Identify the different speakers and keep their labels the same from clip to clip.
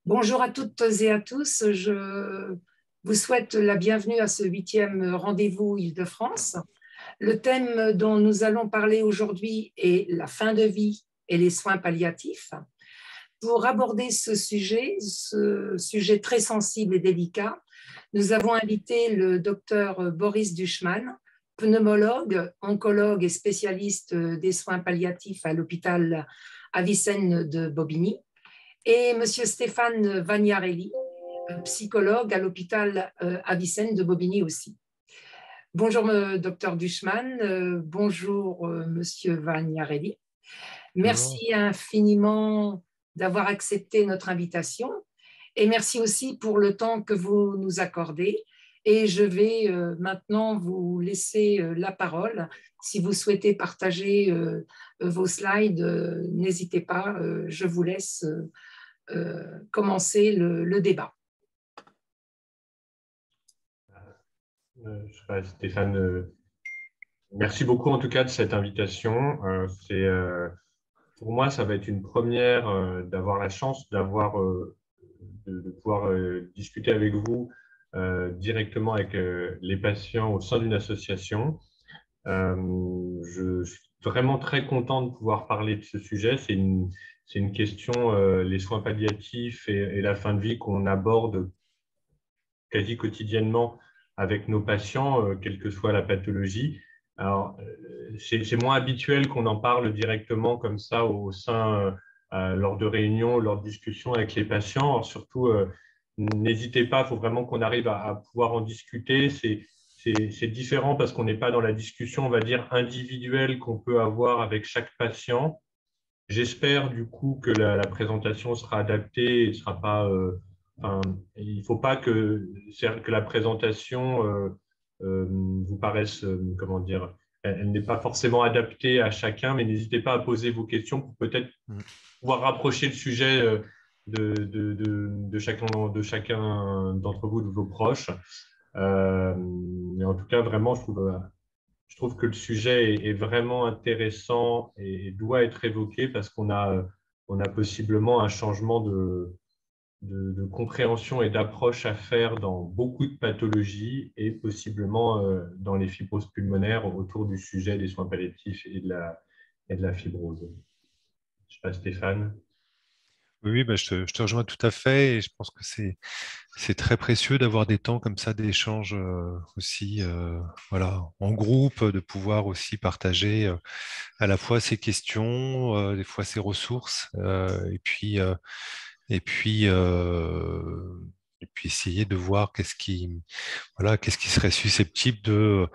Speaker 1: Bonjour à toutes et à tous. Je vous souhaite la bienvenue à ce 8e rendez-vous Île-de-France. Le thème dont nous allons parler aujourd'hui est la fin de vie et les soins palliatifs. Pour aborder ce sujet très sensible et délicat, nous avons invité le docteur Boris Duchmann, pneumologue, oncologue et spécialiste des soins palliatifs à l'hôpital Avicenne de Bobigny, et M. Stéphane Vagnarelli, psychologue à l'hôpital Avicenne de Bobigny aussi. Bonjour, docteur Duchmann. Bonjour, monsieur Vagnarelli. Merci infiniment d'avoir accepté notre invitation et merci aussi pour le temps que vous nous accordez. Et je vais maintenant vous laisser la parole. Si vous souhaitez partager vos slides, n'hésitez pas, je vous laisse commencer le débat.
Speaker 2: Stéphane, merci beaucoup en tout cas de cette invitation. Pour moi, ça va être une première d'avoir la chance de pouvoir discuter avec vous directement avec les patients au sein d'une association. Je suis vraiment très content de pouvoir parler de ce sujet. C'est une question, les soins palliatifs et la fin de vie qu'on aborde quasi quotidiennement avec nos patients, quelle que soit la pathologie. Alors, c'est moins habituel qu'on en parle directement comme ça au sein, lors de réunions, lors de discussions avec les patients. Alors, surtout, n'hésitez pas, il faut vraiment qu'on arrive à pouvoir en discuter. C'est différent parce qu'on n'est pas dans la discussion, on va dire, individuelle qu'on peut avoir avec chaque patient. J'espère du coup que la présentation sera adaptée et ne sera pas… enfin, il ne faut pas que la présentation vous paraisse, comment dire, elle n'est pas forcément adaptée à chacun, mais n'hésitez pas à poser vos questions pour peut-être pouvoir rapprocher le sujet de chacun d'entre vous, de vos proches. Mais en tout cas, vraiment, je trouve que le sujet est vraiment intéressant et doit être évoqué parce on a possiblement un changement de compréhension et d'approche à faire dans beaucoup de pathologies et possiblement dans les fibroses pulmonaires autour du sujet des soins palliatifs et de la fibrose. Je ne sais pas, Stéphane.
Speaker 3: Oui, je te rejoins tout à fait et je pense que c'est très précieux d'avoir des temps comme ça d'échange aussi, voilà, en groupe, de pouvoir aussi partager à la fois ses questions, des fois ses ressources, et puis, essayer de voir qu'est-ce qui serait susceptible de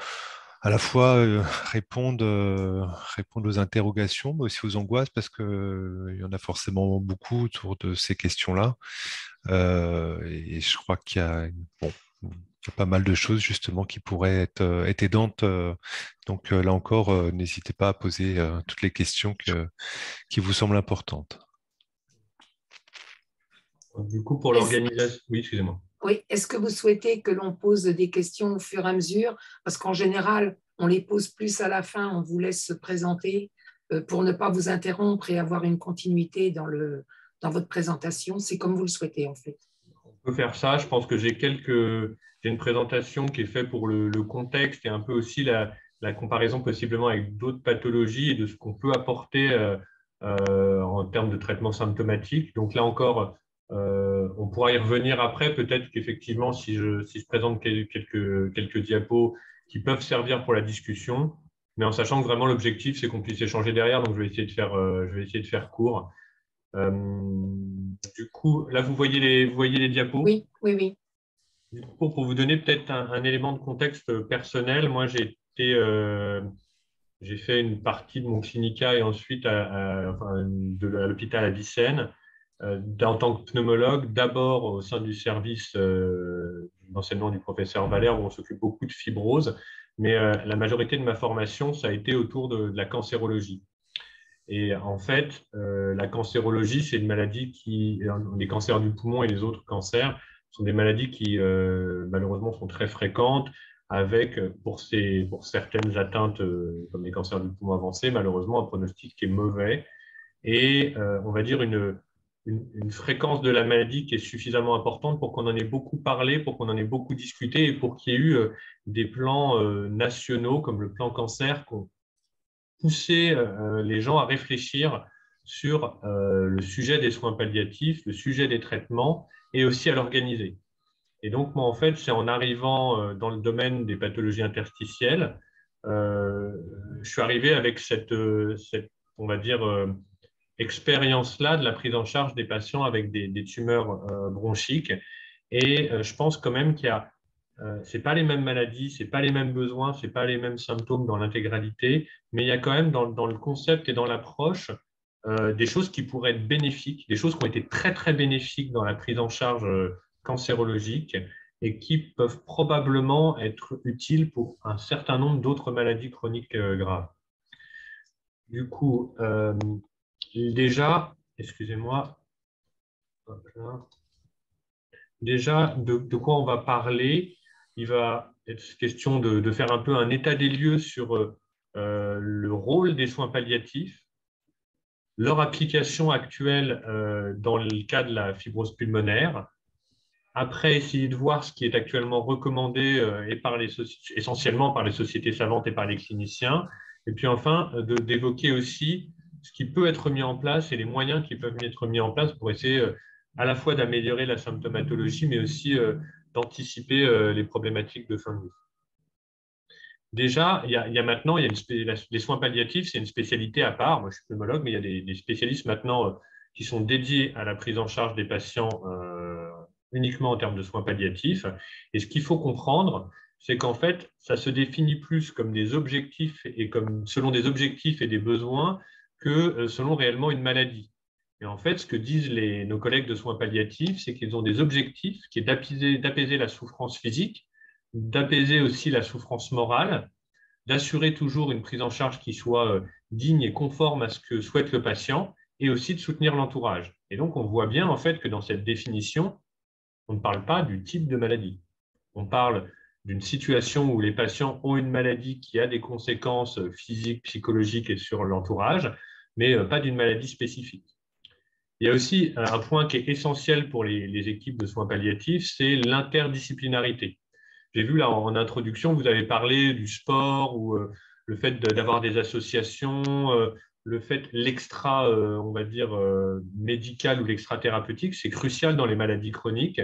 Speaker 3: à la fois répondre aux interrogations, mais aussi aux angoisses, parce que il y en a forcément beaucoup autour de ces questions-là. Et je crois bon, il y a pas mal de choses justement qui pourraient être aidantes. Donc là encore, n'hésitez pas à poser toutes les questions qui vous semblent importantes.
Speaker 2: Du coup, pour l'organisation… Oui, excusez-moi.
Speaker 1: Oui, est-ce que vous souhaitez que l'on pose des questions au fur et à mesure? Parce qu'en général, on les pose plus à la fin, on vous laisse se présenter pour ne pas vous interrompre et avoir une continuité dans votre présentation. C'est comme vous le souhaitez, en fait.
Speaker 2: On peut faire ça. Je pense que j'ai une présentation qui est faite pour le contexte et un peu aussi la comparaison possiblement avec d'autres pathologies et de ce qu'on peut apporter en termes de traitement symptomatique. Donc là encore, on pourra y revenir après. Peut-être qu'effectivement, si je présente quelques diapos qui peuvent servir pour la discussion, mais en sachant que vraiment l'objectif, c'est qu'on puisse échanger derrière. Donc je vais essayer de faire court. Du coup, là, vous voyez les diapos?
Speaker 1: Oui, oui, oui.
Speaker 2: Du coup, pour vous donner peut-être un élément de contexte personnel, moi, j'ai fait une partie de mon clinica et ensuite à l'hôpital Avicenne en tant que pneumologue, d'abord au sein du service d'enseignement du professeur Valère où on s'occupe beaucoup de fibrose, mais la majorité de ma formation, ça a été autour de la cancérologie. Et en fait, la cancérologie, c'est une maladie les cancers du poumon et les autres cancers sont des maladies qui, malheureusement, sont très fréquentes avec, pour certaines atteintes, comme les cancers du poumon avancé, malheureusement, un pronostic qui est mauvais et, on va dire, une fréquence de la maladie qui est suffisamment importante pour qu'on en ait beaucoup parlé, pour qu'on en ait beaucoup discuté et pour qu'il y ait eu des plans nationaux comme le plan cancer qui ont poussé les gens à réfléchir sur le sujet des soins palliatifs, le sujet des traitements et aussi à l'organiser. Et donc, moi, en fait, c'est en arrivant dans le domaine des pathologies interstitielles, je suis arrivé avec cette on va dire, expérience-là de la prise en charge des patients avec des tumeurs bronchiques. Et je pense quand même qu'il y a, c'est pas les mêmes maladies, c'est pas les mêmes besoins, c'est pas les mêmes symptômes dans l'intégralité, mais il y a quand même dans le concept et dans l'approche des choses qui pourraient être bénéfiques, des choses qui ont été très très bénéfiques dans la prise en charge cancérologique et qui peuvent probablement être utiles pour un certain nombre d'autres maladies chroniques graves. Du coup, déjà, excusez-moi, déjà de quoi on va parler. Il va être question de faire un peu un état des lieux sur le rôle des soins palliatifs, leur application actuelle dans le cas de la fibrose pulmonaire. Après, essayer de voir ce qui est actuellement recommandé essentiellement par les sociétés savantes et par les cliniciens. Et puis enfin, d'évoquer aussi ce qui peut être mis en place et les moyens qui peuvent être mis en place pour essayer à la fois d'améliorer la symptomatologie, mais aussi d'anticiper les problématiques de fin de vie. Déjà, il y a maintenant, les soins palliatifs, c'est une spécialité à part. Moi, je suis pneumologue, mais il y a des spécialistes maintenant qui sont dédiés à la prise en charge des patients uniquement en termes de soins palliatifs. Et ce qu'il faut comprendre, c'est qu'en fait, ça se définit plus comme des objectifs et comme selon des objectifs et des besoins que selon réellement une maladie. Et en fait, ce que disent nos collègues de soins palliatifs, c'est qu'ils ont des objectifs qui est d'apaiser la souffrance physique, d'apaiser aussi la souffrance morale, d'assurer toujours une prise en charge qui soit digne et conforme à ce que souhaite le patient, et aussi de soutenir l'entourage. Et donc, on voit bien en fait que dans cette définition, on ne parle pas du type de maladie. On parle d'une situation où les patients ont une maladie qui a des conséquences physiques, psychologiques et sur l'entourage, mais pas d'une maladie spécifique. Il y a aussi un point qui est essentiel pour les équipes de soins palliatifs, c'est l'interdisciplinarité. J'ai vu là en introduction, vous avez parlé du sport ou le fait d'avoir des associations, le fait l'extra, on va dire, médical ou l'extra-thérapeutique, c'est crucial dans les maladies chroniques.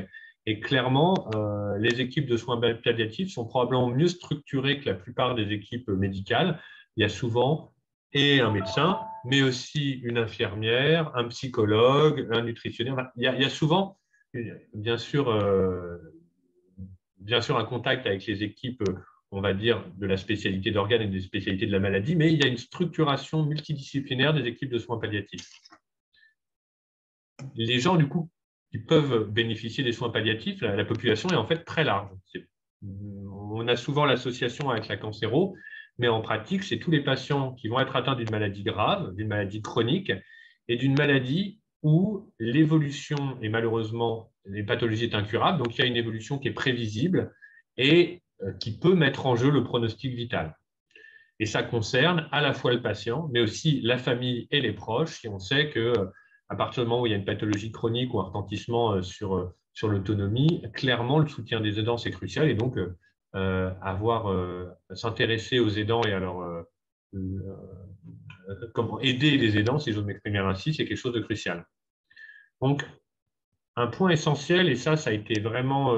Speaker 2: Et clairement, les équipes de soins palliatifs sont probablement mieux structurées que la plupart des équipes médicales. Il y a souvent et un médecin, mais aussi une infirmière, un psychologue, un nutritionniste. Il y a souvent, bien sûr, un contact avec les équipes, on va dire, de la spécialité d'organes et des spécialités de la maladie, mais il y a une structuration multidisciplinaire des équipes de soins palliatifs. Les gens, du coup, qui peuvent bénéficier des soins palliatifs, la population est en fait très large. On a souvent l'association avec la cancéro, mais en pratique, c'est tous les patients qui vont être atteints d'une maladie grave, d'une maladie chronique et d'une maladie où l'évolution, et malheureusement, les pathologies est incurable, donc il y a une évolution qui est prévisible et qui peut mettre en jeu le pronostic vital. Et ça concerne à la fois le patient, mais aussi la famille et les proches, si on sait qu'à partir du moment où il y a une pathologie chronique ou un retentissement sur l'autonomie, clairement, le soutien des aidants, c'est crucial. Et donc, s'intéresser aux aidants et alors comment aider les aidants, si j'ose m'exprimer ainsi, c'est quelque chose de crucial. Donc, un point essentiel, et ça a été vraiment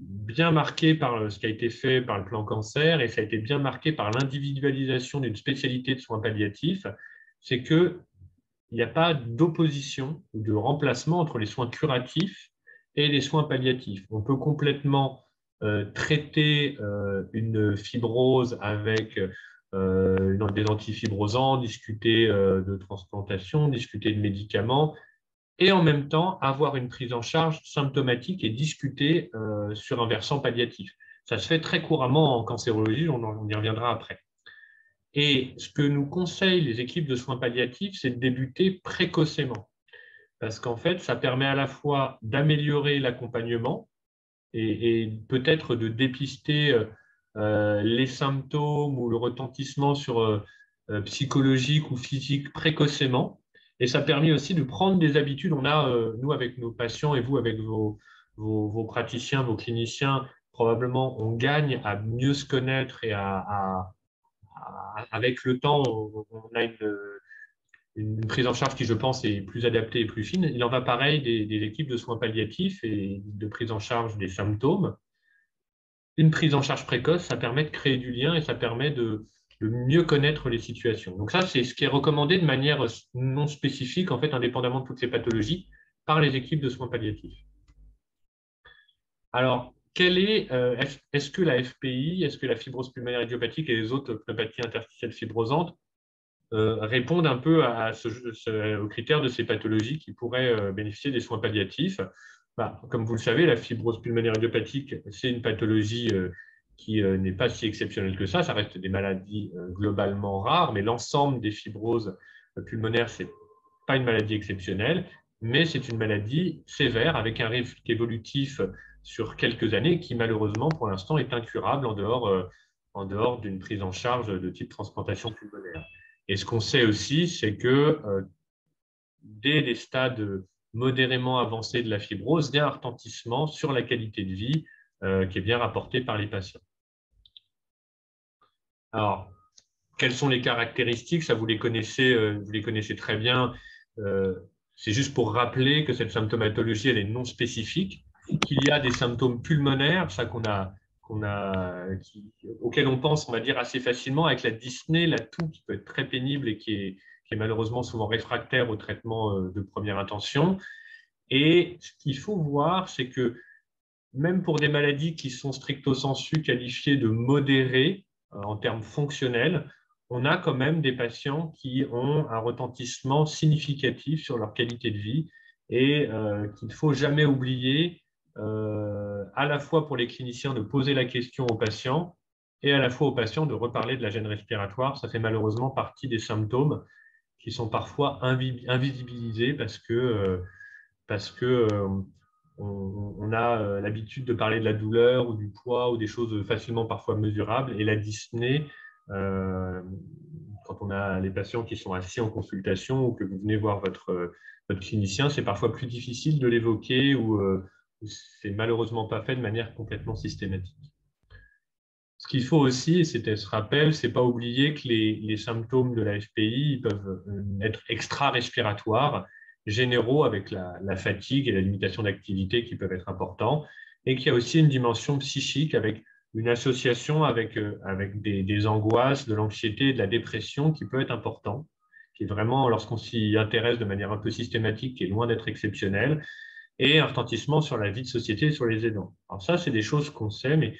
Speaker 2: bien marqué par ce qui a été fait par le plan cancer, et ça a été bien marqué par l'individualisation d'une spécialité de soins palliatifs, c'est qu'il n'y a pas d'opposition ou de remplacement entre les soins curatifs et les soins palliatifs. On peut complètement traiter une fibrose avec des antifibrosants, discuter de transplantation, discuter de médicaments, et en même temps avoir une prise en charge symptomatique et discuter sur un versant palliatif. Ça se fait très couramment en cancérologie, on y reviendra après. Et ce que nous conseillent les équipes de soins palliatifs, c'est de débuter précocement, parce qu'en fait, ça permet à la fois d'améliorer l'accompagnement et peut-être de dépister les symptômes ou le retentissement psychologique ou physique précocement. Et ça permet aussi de prendre des habitudes. On a, nous, avec nos patients et vous, avec vos praticiens, vos cliniciens, probablement, on gagne à mieux se connaître et avec le temps, on a une prise en charge qui, je pense, est plus adaptée et plus fine. Il en va pareil des équipes de soins palliatifs et de prise en charge des symptômes. Une prise en charge précoce, ça permet de créer du lien et ça permet de mieux connaître les situations. Donc ça, c'est ce qui est recommandé de manière non spécifique, en fait, indépendamment de toutes ces pathologies, par les équipes de soins palliatifs. Alors, est-ce que la FPI, est-ce que la fibrose pulmonaire idiopathique et les autres pneumopathies interstitielles fibrosantes répondent un peu aux critères de ces pathologies qui pourraient bénéficier des soins palliatifs? Comme vous le savez, la fibrose pulmonaire idiopathique, c'est une pathologie qui n'est pas si exceptionnelle que ça. Ça reste des maladies globalement rares, mais l'ensemble des fibroses pulmonaires, ce n'est pas une maladie exceptionnelle, mais c'est une maladie sévère avec un risque évolutif sur quelques années qui, malheureusement, pour l'instant, est incurable en dehors d'une prise en charge de type transplantation pulmonaire. Et ce qu'on sait aussi, c'est que dès les stades modérément avancés de la fibrose, il y a un retentissement sur la qualité de vie qui est bien rapporté par les patients. Alors, quelles sont les caractéristiques? Ça, vous les connaissez très bien. C'est juste pour rappeler que cette symptomatologie, elle est non spécifique, qu'il y a des symptômes pulmonaires, ça auxquels on pense, on va dire, assez facilement avec la dyspnée, la toux qui peut être très pénible et qui est malheureusement souvent réfractaire au traitement de première intention. Et ce qu'il faut voir, c'est que même pour des maladies qui sont stricto sensu qualifiées de modérées en termes fonctionnels, on a quand même des patients qui ont un retentissement significatif sur leur qualité de vie et qu'il ne faut jamais oublier, à la fois pour les cliniciens de poser la question aux patients et à la fois aux patients de reparler de la gêne respiratoire. Ça fait malheureusement partie des symptômes qui sont parfois invisibilisés parce que on a l'habitude de parler de la douleur ou du poids ou des choses facilement parfois mesurables. Et la dyspnée, quand on a les patients qui sont assis en consultation ou que vous venez voir votre clinicien, c'est parfois plus difficile de l'évoquer ou c'est malheureusement pas fait de manière complètement systématique. Ce qu'il faut aussi, et c'était ce rappel, c'est pas oublier que les symptômes de la FPI peuvent être extra-respiratoires, généraux avec la fatigue et la limitation d'activité qui peuvent être importants, et qu'il y a aussi une dimension psychique avec une association avec des angoisses, de l'anxiété et de la dépression qui peut être important, qui est vraiment, lorsqu'on s'y intéresse de manière un peu systématique, qui est loin d'être exceptionnelle, et un retentissement sur la vie de société et sur les aidants. Alors ça, c'est des choses qu'on sait, mais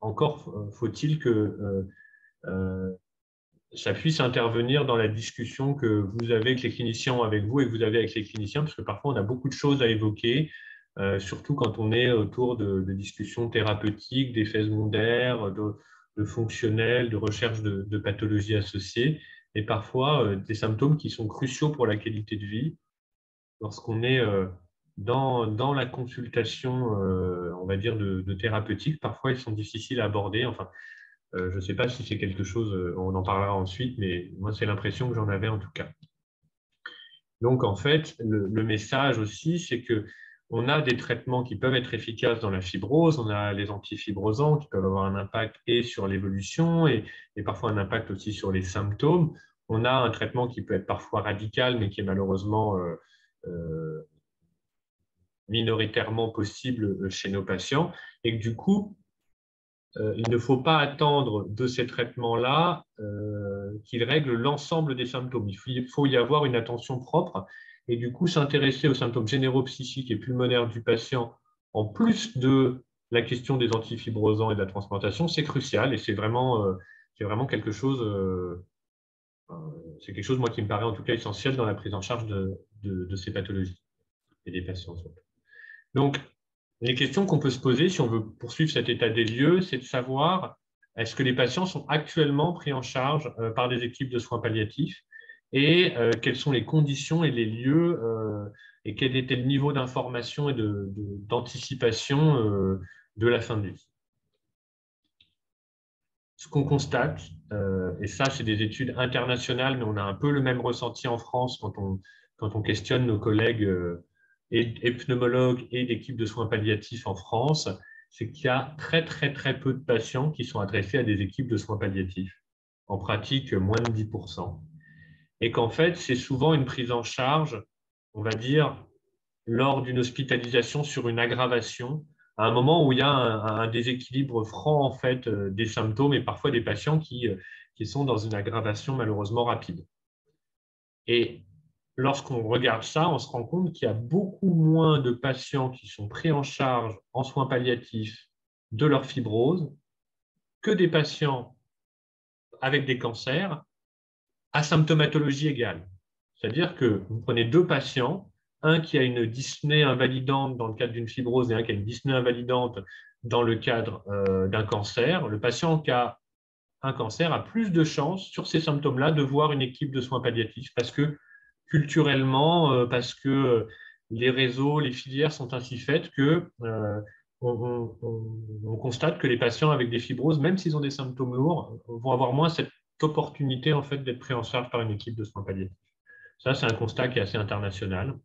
Speaker 2: encore faut-il que ça puisse intervenir dans la discussion que vous avez avec les cliniciens ou avec vous et que vous avez avec les cliniciens, parce que parfois on a beaucoup de choses à évoquer, surtout quand on est autour de discussions thérapeutiques, d'effets secondaires, de fonctionnels, de recherche de pathologies associées, et parfois des symptômes qui sont cruciaux pour la qualité de vie. Lorsqu'on est dans la consultation, on va dire, de thérapeutique, parfois ils sont difficiles à aborder. Enfin, je ne sais pas si c'est quelque chose, on en parlera ensuite, mais moi, c'est l'impression que j'en avais en tout cas. Donc, en fait, le message aussi, c'est qu'on a des traitements qui peuvent être efficaces dans la fibrose, on a les antifibrosants qui peuvent avoir un impact et sur l'évolution et parfois un impact aussi sur les symptômes. On a un traitement qui peut être parfois radical, mais qui est malheureusement minoritairement possible chez nos patients. Et que du coup, il ne faut pas attendre de ces traitements-là qu'ils règlent l'ensemble des symptômes. Il faut y avoir une attention propre et du coup s'intéresser aux symptômes généraux psychiques et pulmonaires du patient en plus de la question des antifibrosants et de la transplantation, c'est crucial et c'est vraiment quelque chose, c'est quelque chose moi qui me paraît en tout cas essentiel dans la prise en charge de ces pathologies et des patients. Donc, les questions qu'on peut se poser si on veut poursuivre cet état des lieux, c'est de savoir est-ce que les patients sont actuellement pris en charge par des équipes de soins palliatifs et quelles sont les conditions et les lieux et quel était le niveau d'information et d'anticipation de la fin de vie. ce qu'on constate, et ça, c'est des études internationales, mais on a un peu le même ressenti en France quand on questionne nos collègues et pneumologues et d'équipes de soins palliatifs en France, c'est qu'il y a très, très, très peu de patients qui sont adressés à des équipes de soins palliatifs. En pratique, moins de 10%. Et qu'en fait, c'est souvent une prise en charge, on va dire, lors d'une hospitalisation sur une aggravation, à un moment où il y a un déséquilibre franc en fait des symptômes et parfois des patients qui sont dans une aggravation malheureusement rapide. Et lorsqu'on regarde ça, on se rend compte qu'il y a beaucoup moins de patients qui sont pris en charge en soins palliatifs de leur fibrose que des patients avec des cancers à symptomatologie égale. C'est-à-dire que vous prenez deux patients, un qui a une dyspnée invalidante dans le cadre d'une fibrose et un qui a une dyspnée invalidante dans le cadre d'un cancer. Le patient qui a un cancer a plus de chances sur ces symptômes-là de voir une équipe de soins palliatifs parce que culturellement, parce que les réseaux, les filières sont ainsi faites que on constate que les patients avec des fibroses, même s'ils ont des symptômes lourds, vont avoir moins cette opportunité en fait d'être pris en charge par une équipe de soins palliatifs. Ça, c'est un constat qui est assez international.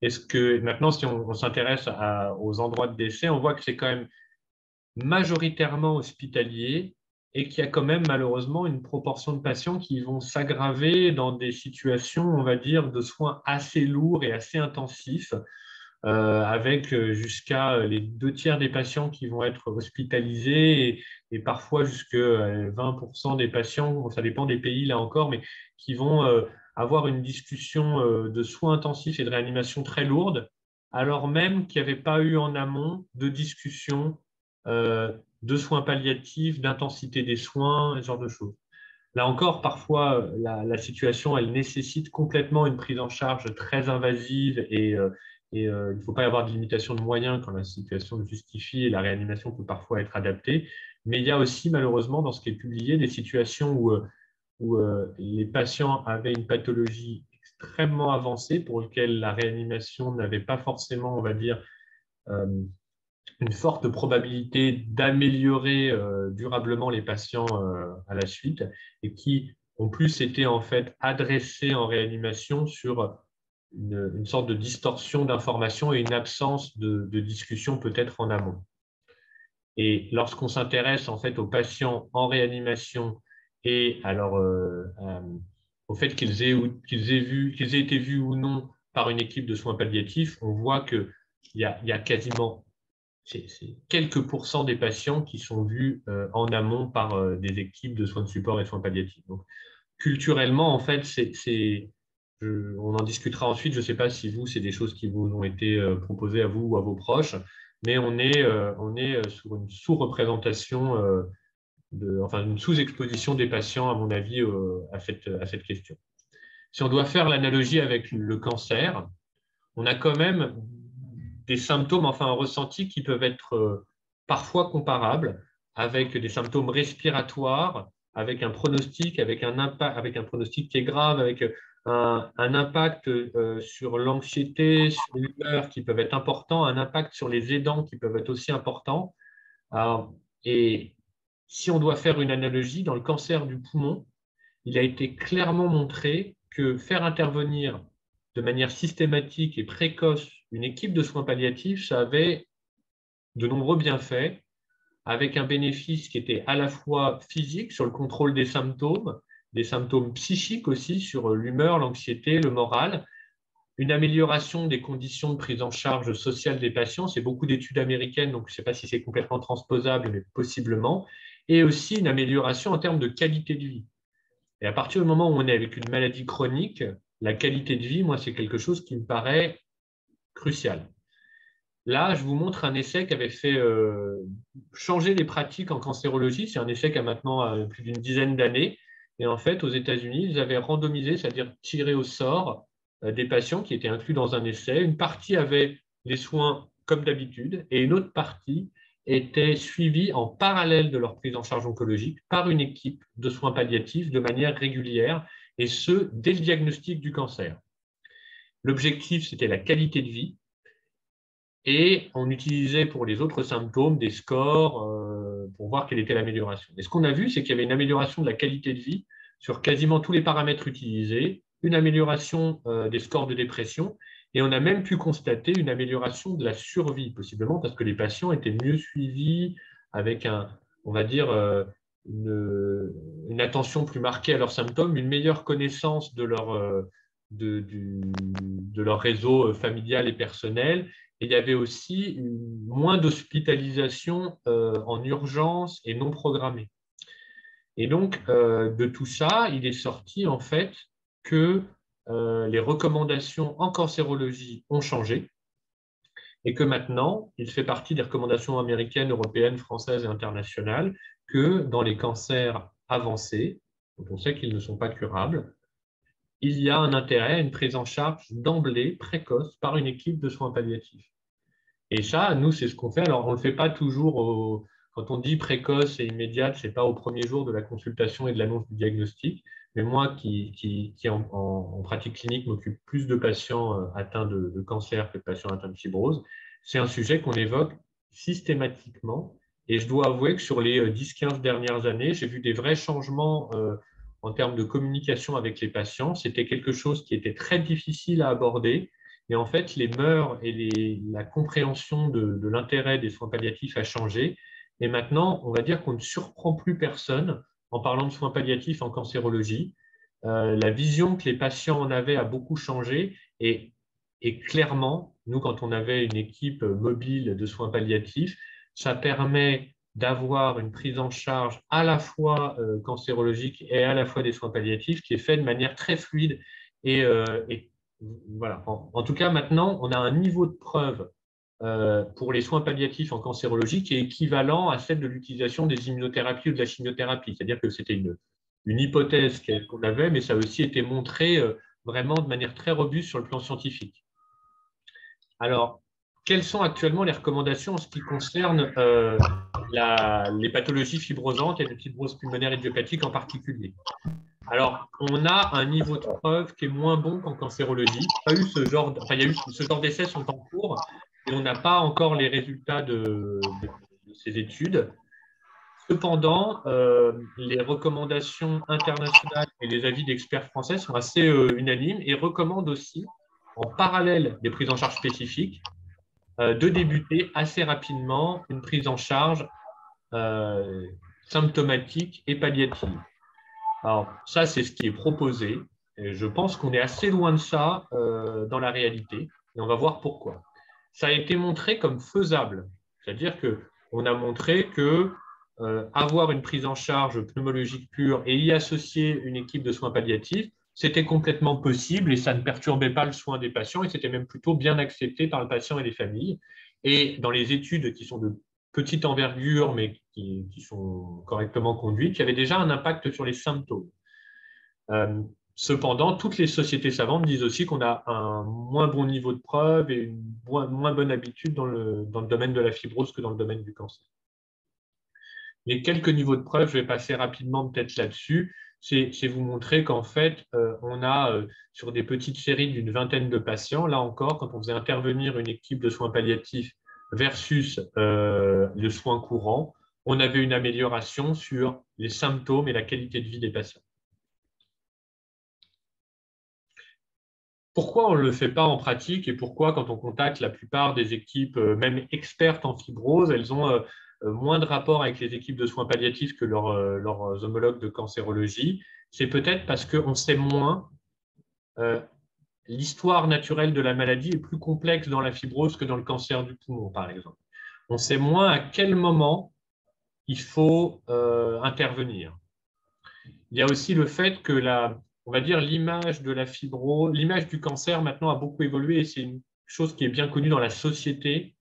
Speaker 2: Est-ce que maintenant, si on s'intéresse aux endroits de décès, on voit que c'est quand même majoritairement hospitalier et qu'il y a quand même malheureusement une proportion de patients qui vont s'aggraver dans des situations, on va dire, de soins assez lourds et assez intensifs, avec jusqu'à les 2 tiers des patients qui vont être hospitalisés et parfois jusqu'à 20% des patients, ça dépend des pays là encore, mais qui vont avoir une discussion de soins intensifs et de réanimation très lourde, alors même qu'il n'y avait pas eu en amont de discussion de soins palliatifs, d'intensité des soins, ce genre de choses. Là encore, parfois, la situation, elle nécessite complètement une prise en charge très invasive et il ne faut pas y avoir de limitation de moyens quand la situation le justifie et la réanimation peut parfois être adaptée. Mais il y a aussi, malheureusement, dans ce qui est publié, des situations où les patients avaient une pathologie extrêmement avancée pour laquelle la réanimation n'avait pas forcément, on va dire, euh, une forte probabilité d'améliorer durablement les patients à la suite et qui ont plus été en fait adressés en réanimation sur une sorte de distorsion d'information et une absence de discussion peut-être en amont. Et lorsqu'on s'intéresse en fait aux patients en réanimation et alors au fait qu'ils aient été vus ou non par une équipe de soins palliatifs, on voit qu'il y a quasiment c'est quelques pourcents des patients qui sont vus en amont par des équipes de soins de support et soins palliatifs. Donc, culturellement, en fait, on en discutera ensuite. Je ne sais pas si vous, c'est des choses qui vous ont été proposées à vous ou à vos proches, mais on est sur une sous-représentation, enfin une sous-exposition des patients, à mon avis, à cette question. Si on doit faire l'analogie avec le cancer, on a quand même des symptômes, enfin un ressenti qui peuvent être parfois comparables avec des symptômes respiratoires, avec un pronostic, avec un pronostic qui est grave, avec un impact sur l'anxiété, sur l'humeur qui peuvent être importants, un impact sur les aidants qui peuvent être aussi importants. Alors, et si on doit faire une analogie, dans le cancer du poumon, il a été clairement montré que faire intervenir de manière systématique et précoce une équipe de soins palliatifs, ça avait de nombreux bienfaits, avec un bénéfice qui était à la fois physique sur le contrôle des symptômes psychiques aussi sur l'humeur, l'anxiété, le moral, une amélioration des conditions de prise en charge sociale des patients, c'est beaucoup d'études américaines, donc je ne sais pas si c'est complètement transposable, mais possiblement, et aussi une amélioration en termes de qualité de vie. Et à partir du moment où on est avec une maladie chronique, la qualité de vie, moi, c'est quelque chose qui me paraît crucial. Là, je vous montre un essai qui avait fait changer les pratiques en cancérologie. C'est un essai qui a maintenant plus d'une dizaine d'années. Et en fait, aux États-Unis, ils avaient randomisé, c'est-à-dire tiré au sort des patients qui étaient inclus dans un essai. Une partie avait les soins comme d'habitude et une autre partie était suivie en parallèle de leur prise en charge oncologique par une équipe de soins palliatifs de manière régulière, et ce, dès le diagnostic du cancer. L'objectif, c'était la qualité de vie. Et on utilisait pour les autres symptômes des scores pour voir quelle était l'amélioration. Et ce qu'on a vu, c'est qu'il y avait une amélioration de la qualité de vie sur quasiment tous les paramètres utilisés, une amélioration des scores de dépression, et on a même pu constater une amélioration de la survie, possiblement parce que les patients étaient mieux suivis, avec on va dire, une attention plus marquée à leurs symptômes, une meilleure connaissance de leur réseau familial et personnel. Et il y avait aussi moins d'hospitalisation en urgence et non programmée. Et donc, de tout ça, il est sorti en fait que les recommandations en cancérologie ont changé et que maintenant, il fait partie des recommandations américaines, européennes, françaises et internationales que dans les cancers avancés, dont on sait qu'ils ne sont pas curables, il y a un intérêt à une prise en charge d'emblée précoce par une équipe de soins palliatifs. Et ça, nous, c'est ce qu'on fait. Alors, on ne le fait pas toujours quand on dit précoce et immédiate, ce n'est pas au premier jour de la consultation et de l'annonce du diagnostic. Mais moi, qui en pratique clinique, m'occupe plus de patients atteints de cancer que de patients atteints de fibrose, c'est un sujet qu'on évoque systématiquement. Et je dois avouer que sur les 10-15 dernières années, j'ai vu des vrais changements en termes de communication avec les patients. C'était quelque chose qui était très difficile à aborder. Et en fait, les mœurs et la compréhension de l'intérêt des soins palliatifs a changé. Et maintenant, on va dire qu'on ne surprend plus personne en parlant de soins palliatifs en cancérologie. La vision que les patients en avaient a beaucoup changé. Et clairement, nous, quand on avait une équipe mobile de soins palliatifs, ça permet d'avoir une prise en charge à la fois cancérologique et à la fois des soins palliatifs qui est faite de manière très fluide et voilà. En tout cas, maintenant, on a un niveau de preuve pour les soins palliatifs en cancérologie qui est équivalent à celle de l'utilisation des immunothérapies ou de la chimiothérapie. C'est-à-dire que c'était une hypothèse qu'on avait, mais ça a aussi été montré vraiment de manière très robuste sur le plan scientifique. Alors, quelles sont actuellement les recommandations en ce qui concerne les pathologies fibrosantes et les fibroses pulmonaires idiopathiques en particulier? Alors, on a un niveau de preuve qui est moins bon qu'en cancérologie. Il y a eu ce genre d'essais sont en cours, et on n'a pas encore les résultats de ces études. Cependant, les recommandations internationales et les avis d'experts français sont assez unanimes et recommandent aussi, en parallèle des prises en charge spécifiques, de débuter assez rapidement une prise en charge symptomatique et palliative. Alors, ça, c'est ce qui est proposé. Et je pense qu'on est assez loin de ça dans la réalité. Et on va voir pourquoi. Ça a été montré comme faisable. C'est-à-dire qu'on a montré que avoir une prise en charge pneumologique pure et y associer une équipe de soins palliatifs, c'était complètement possible et ça ne perturbait pas le soin des patients et c'était même plutôt bien accepté par le patient et les familles. Et dans les études qui sont de petite envergure, mais qui sont correctement conduites, il y avait déjà un impact sur les symptômes. Cependant, toutes les sociétés savantes disent aussi qu'on a un moins bon niveau de preuve et une moins bonne habitude dans le domaine de la fibrose que dans le domaine du cancer. Les quelques niveaux de preuve, je vais passer rapidement peut-être là-dessus, c'est vous montrer qu'en fait, on a sur des petites séries d'une vingtaine de patients, là encore, quand on faisait intervenir une équipe de soins palliatifs versus le soin courant, on avait une amélioration sur les symptômes et la qualité de vie des patients. Pourquoi on ne le fait pas en pratique et pourquoi, quand on contacte la plupart des équipes, même expertes en fibrose, elles ont moins de rapport avec les équipes de soins palliatifs que leurs homologues de cancérologie? C'est peut-être parce qu'on sait moins. L'histoire naturelle de la maladie est plus complexe dans la fibrose que dans le cancer du poumon, par exemple. On sait moins à quel moment il faut intervenir. Il y a aussi le fait que on va dire l'image de la fibrose, l'image du cancer maintenant a beaucoup évolué et c'est une chose qui est bien connue dans la société.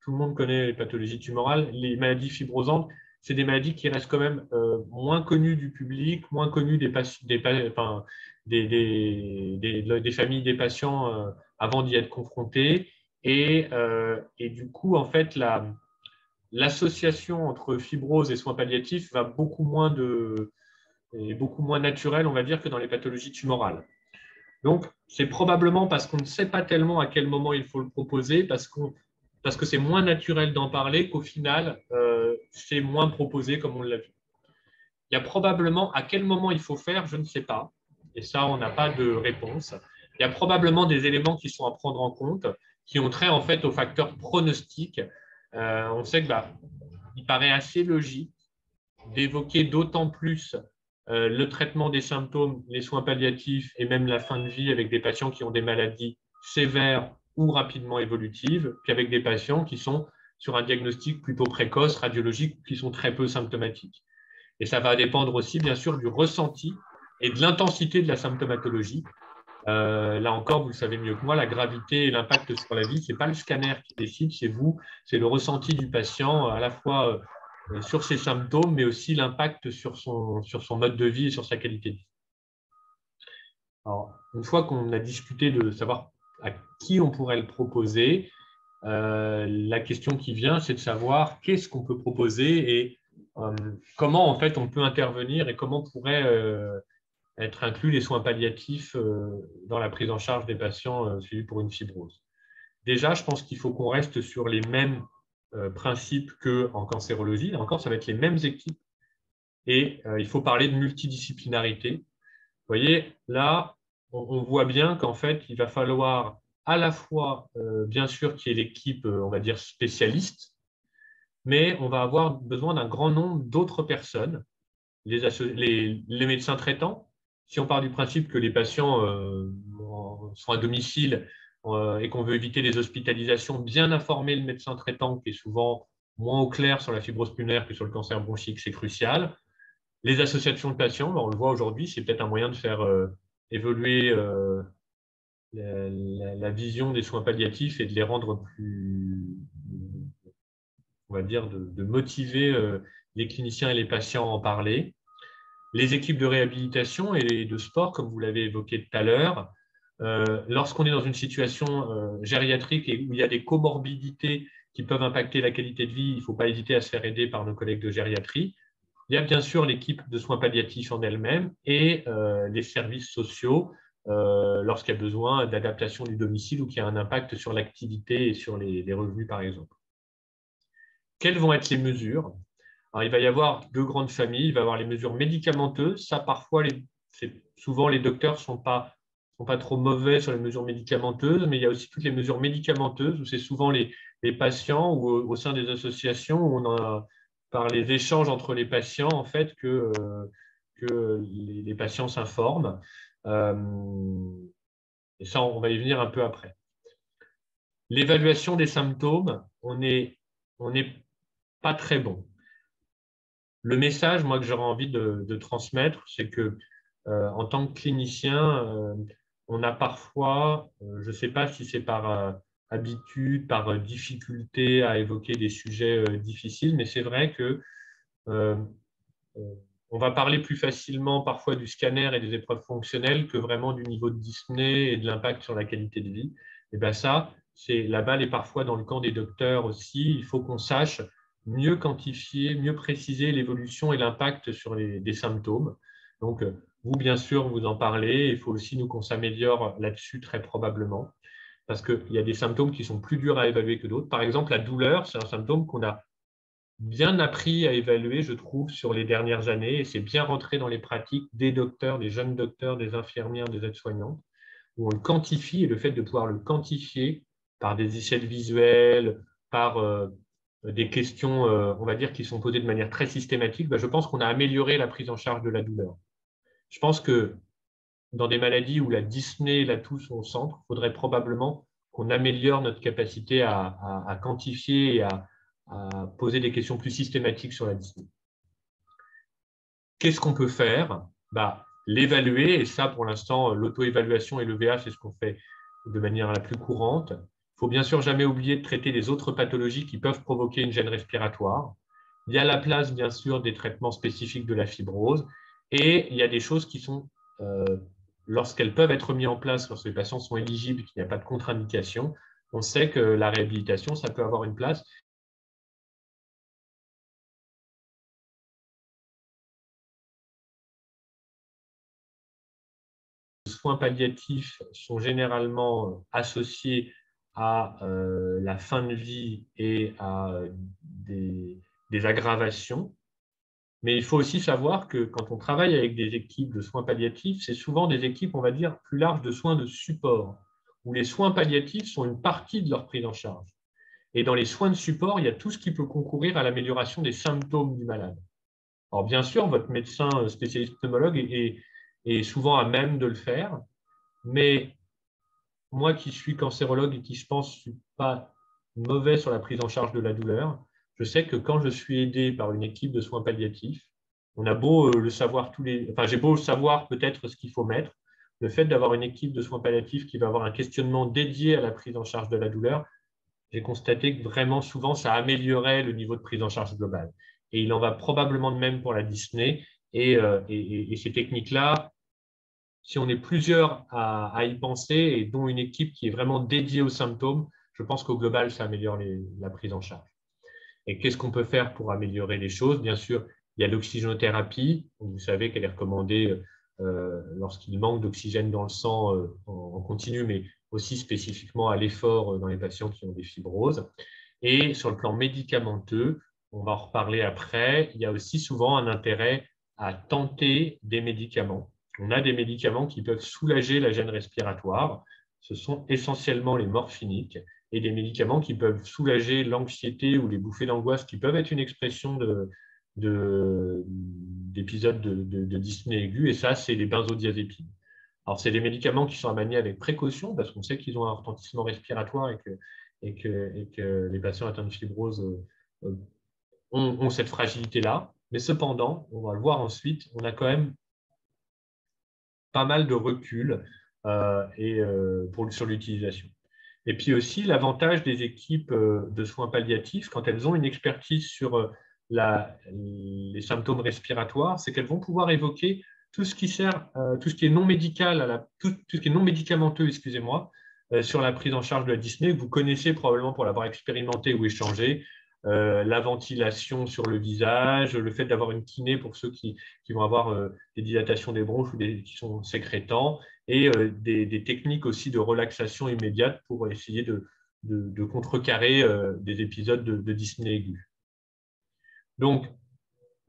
Speaker 2: Tout le monde connaît les pathologies tumorales. Les maladies fibrosantes, c'est des maladies qui restent quand même moins connues du public, moins connues des familles des patients avant d'y être confrontés. Et du coup, en fait, l'association entre fibrose et soins palliatifs va beaucoup moins naturelle, on va dire, que dans les pathologies tumorales. Donc, c'est probablement parce qu'on ne sait pas tellement à quel moment il faut le proposer, parce qu'on parce que c'est moins naturel d'en parler qu'au final, c'est moins proposé comme on l'a vu. Il y a probablement, à quel moment il faut faire, je ne sais pas. Et ça, on n'a pas de réponse. Il y a probablement des éléments qui sont à prendre en compte, qui ont trait en fait aux facteurs pronostiques. On sait que il paraît assez logique d'évoquer d'autant plus le traitement des symptômes, les soins palliatifs et même la fin de vie avec des patients qui ont des maladies sévères ou rapidement évolutives qu'avec des patients qui sont sur un diagnostic plutôt précoce, radiologique, qui sont très peu symptomatiques. Et ça va dépendre aussi, bien sûr, du ressenti et de l'intensité de la symptomatologie. Là encore, vous le savez mieux que moi, la gravité et l'impact sur la vie, ce n'est pas le scanner qui décide, c'est vous, c'est le ressenti du patient, à la fois sur ses symptômes, mais aussi l'impact sur son mode de vie et sur sa qualité de vie. Alors, une fois qu'on a discuté de savoir à qui on pourrait le proposer, la question qui vient, c'est de savoir qu'est-ce qu'on peut proposer et comment en fait on peut intervenir et comment pourrait être inclus les soins palliatifs dans la prise en charge des patients suivis pour une fibrose. Déjà, je pense qu'il faut qu'on reste sur les mêmes principes qu'en cancérologie. Là encore, ça va être les mêmes équipes et il faut parler de multidisciplinarité. Vous voyez, là, on voit bien qu'en fait, il va falloir à la fois, bien sûr, qu'il y ait l'équipe, on va dire, spécialiste, mais on va avoir besoin d'un grand nombre d'autres personnes, les médecins traitants. Si on part du principe que les patients sont à domicile et qu'on veut éviter les hospitalisations, bien informer le médecin traitant, qui est souvent moins au clair sur la fibrose pulmonaire que sur le cancer bronchique, c'est crucial. Les associations de patients, on le voit aujourd'hui, c'est peut-être un moyen de faire évoluer la vision des soins palliatifs et de les rendre plus, on va dire, de motiver les cliniciens et les patients à en parler. Les équipes de réhabilitation et de sport, comme vous l'avez évoqué tout à l'heure, lorsqu'on est dans une situation gériatrique et où il y a des comorbidités qui peuvent impacter la qualité de vie, il ne faut pas hésiter à se faire aider par nos collègues de gériatrie. Il y a bien sûr l'équipe de soins palliatifs en elle-même et les services sociaux lorsqu'il y a besoin d'adaptation du domicile ou qu'il y a un impact sur l'activité et sur les revenus, par exemple. Quelles vont être les mesures? Alors, il va y avoir deux grandes familles. Il va y avoir les mesures médicamenteuses. Ça, parfois, souvent, les docteurs ne sont pas trop mauvais sur les mesures médicamenteuses, mais il y a aussi toutes les mesures médicamenteuses où c'est souvent les patients ou au sein des associations où on a, par les échanges entre les patients, en fait, que les patients s'informent. Et ça, on va y venir un peu après. L'évaluation des symptômes, on n'est pas très bon. Le message, moi, que j'aurais envie de transmettre, c'est que en tant que clinicien, on a parfois, je ne sais pas si c'est par habitude, par difficulté à évoquer des sujets difficiles, mais c'est vrai que euh, on va parler plus facilement parfois du scanner et des épreuves fonctionnelles que vraiment du niveau de dyspnée et de l'impact sur la qualité de vie. Et bien ça, la balle est parfois dans le camp des docteurs aussi. Il faut qu'on sache mieux quantifier, mieux préciser l'évolution et l'impact sur des symptômes. Donc, vous, bien sûr, vous en parlez. Il faut aussi nous qu'on s'améliore là-dessus très probablement parce qu'il y a des symptômes qui sont plus durs à évaluer que d'autres. Par exemple, la douleur, c'est un symptôme qu'on a bien appris à évaluer, je trouve, sur les dernières années, et c'est bien rentré dans les pratiques des docteurs, des jeunes docteurs, des infirmières, des aides-soignantes, où on le quantifie, et le fait de pouvoir le quantifier par des échelles visuelles, par des questions, on va dire, qui sont posées de manière très systématique, je pense qu'on a amélioré la prise en charge de la douleur. Je pense que dans des maladies où la dyspnée et la toux sont au centre, il faudrait probablement qu'on améliore notre capacité à quantifier et à poser des questions plus systématiques sur la dyspnée. Qu'est-ce qu'on peut faire? L'évaluer, et ça, pour l'instant, l'auto-évaluation et l'EVA, c'est ce qu'on fait de manière la plus courante. Il faut bien sûr jamais oublier de traiter les autres pathologies qui peuvent provoquer une gêne respiratoire. Il y a la place, bien sûr, des traitements spécifiques de la fibrose, et il y a des choses qui sont, lorsqu'elles peuvent être mises en place, lorsque les patients sont éligibles, qu'il n'y a pas de contre-indication, on sait que la réhabilitation, ça peut avoir une place. Les soins palliatifs sont généralement associés à la fin de vie et à des aggravations. Mais il faut aussi savoir que quand on travaille avec des équipes de soins palliatifs, c'est souvent des équipes, on va dire, plus larges de soins de support, où les soins palliatifs sont une partie de leur prise en charge. Et dans les soins de support, il y a tout ce qui peut concourir à l'amélioration des symptômes du malade. Alors bien sûr, votre médecin spécialiste pneumologue est souvent à même de le faire, mais moi qui suis cancérologue et qui, je pense, ne suis pas mauvais sur la prise en charge de la douleur, je sais que quand je suis aidé par une équipe de soins palliatifs, on a beau le savoir j'ai beau savoir peut-être ce qu'il faut mettre, le fait d'avoir une équipe de soins palliatifs qui va avoir un questionnement dédié à la prise en charge de la douleur, j'ai constaté que vraiment souvent ça améliorait le niveau de prise en charge globale. Et il en va probablement de même pour la dyspnée. Et ces techniques-là, si on est plusieurs à y penser, et dont une équipe qui est vraiment dédiée aux symptômes, je pense qu'au global, ça améliore la prise en charge. Et qu'est-ce qu'on peut faire pour améliorer les choses? Bien sûr, il y a l'oxygénothérapie. Vous savez qu'elle est recommandée lorsqu'il manque d'oxygène dans le sang en continu, mais aussi spécifiquement à l'effort dans les patients qui ont des fibroses. Et sur le plan médicamenteux, on va en reparler après, il y a aussi souvent un intérêt à tenter des médicaments. On a des médicaments qui peuvent soulager la gêne respiratoire. Ce sont essentiellement les morphiniques et des médicaments qui peuvent soulager l'anxiété ou les bouffées d'angoisse qui peuvent être une expression d'épisodes de dyspnée aiguë. Et ça, c'est les benzodiazépines. Alors, c'est des médicaments qui sont à manier avec précaution parce qu'on sait qu'ils ont un retentissement respiratoire et que les patients atteints de fibrose ont cette fragilité-là. Mais cependant, on va le voir ensuite, on a quand même pas mal de recul sur l'utilisation. Et puis aussi, l'avantage des équipes de soins palliatifs, quand elles ont une expertise sur les symptômes respiratoires, c'est qu'elles vont pouvoir évoquer tout ce qui sert, tout ce qui est non médical, tout ce qui est non médicamenteux, excusez-moi, sur la prise en charge de la dyspnée, que vous connaissez probablement pour l'avoir expérimenté ou échangé, la ventilation sur le visage, le fait d'avoir une kiné pour ceux qui vont avoir des dilatations des bronches ou qui sont sécrétants, et des techniques aussi de relaxation immédiate pour essayer de contrecarrer des épisodes de dyspnée aiguë. Donc,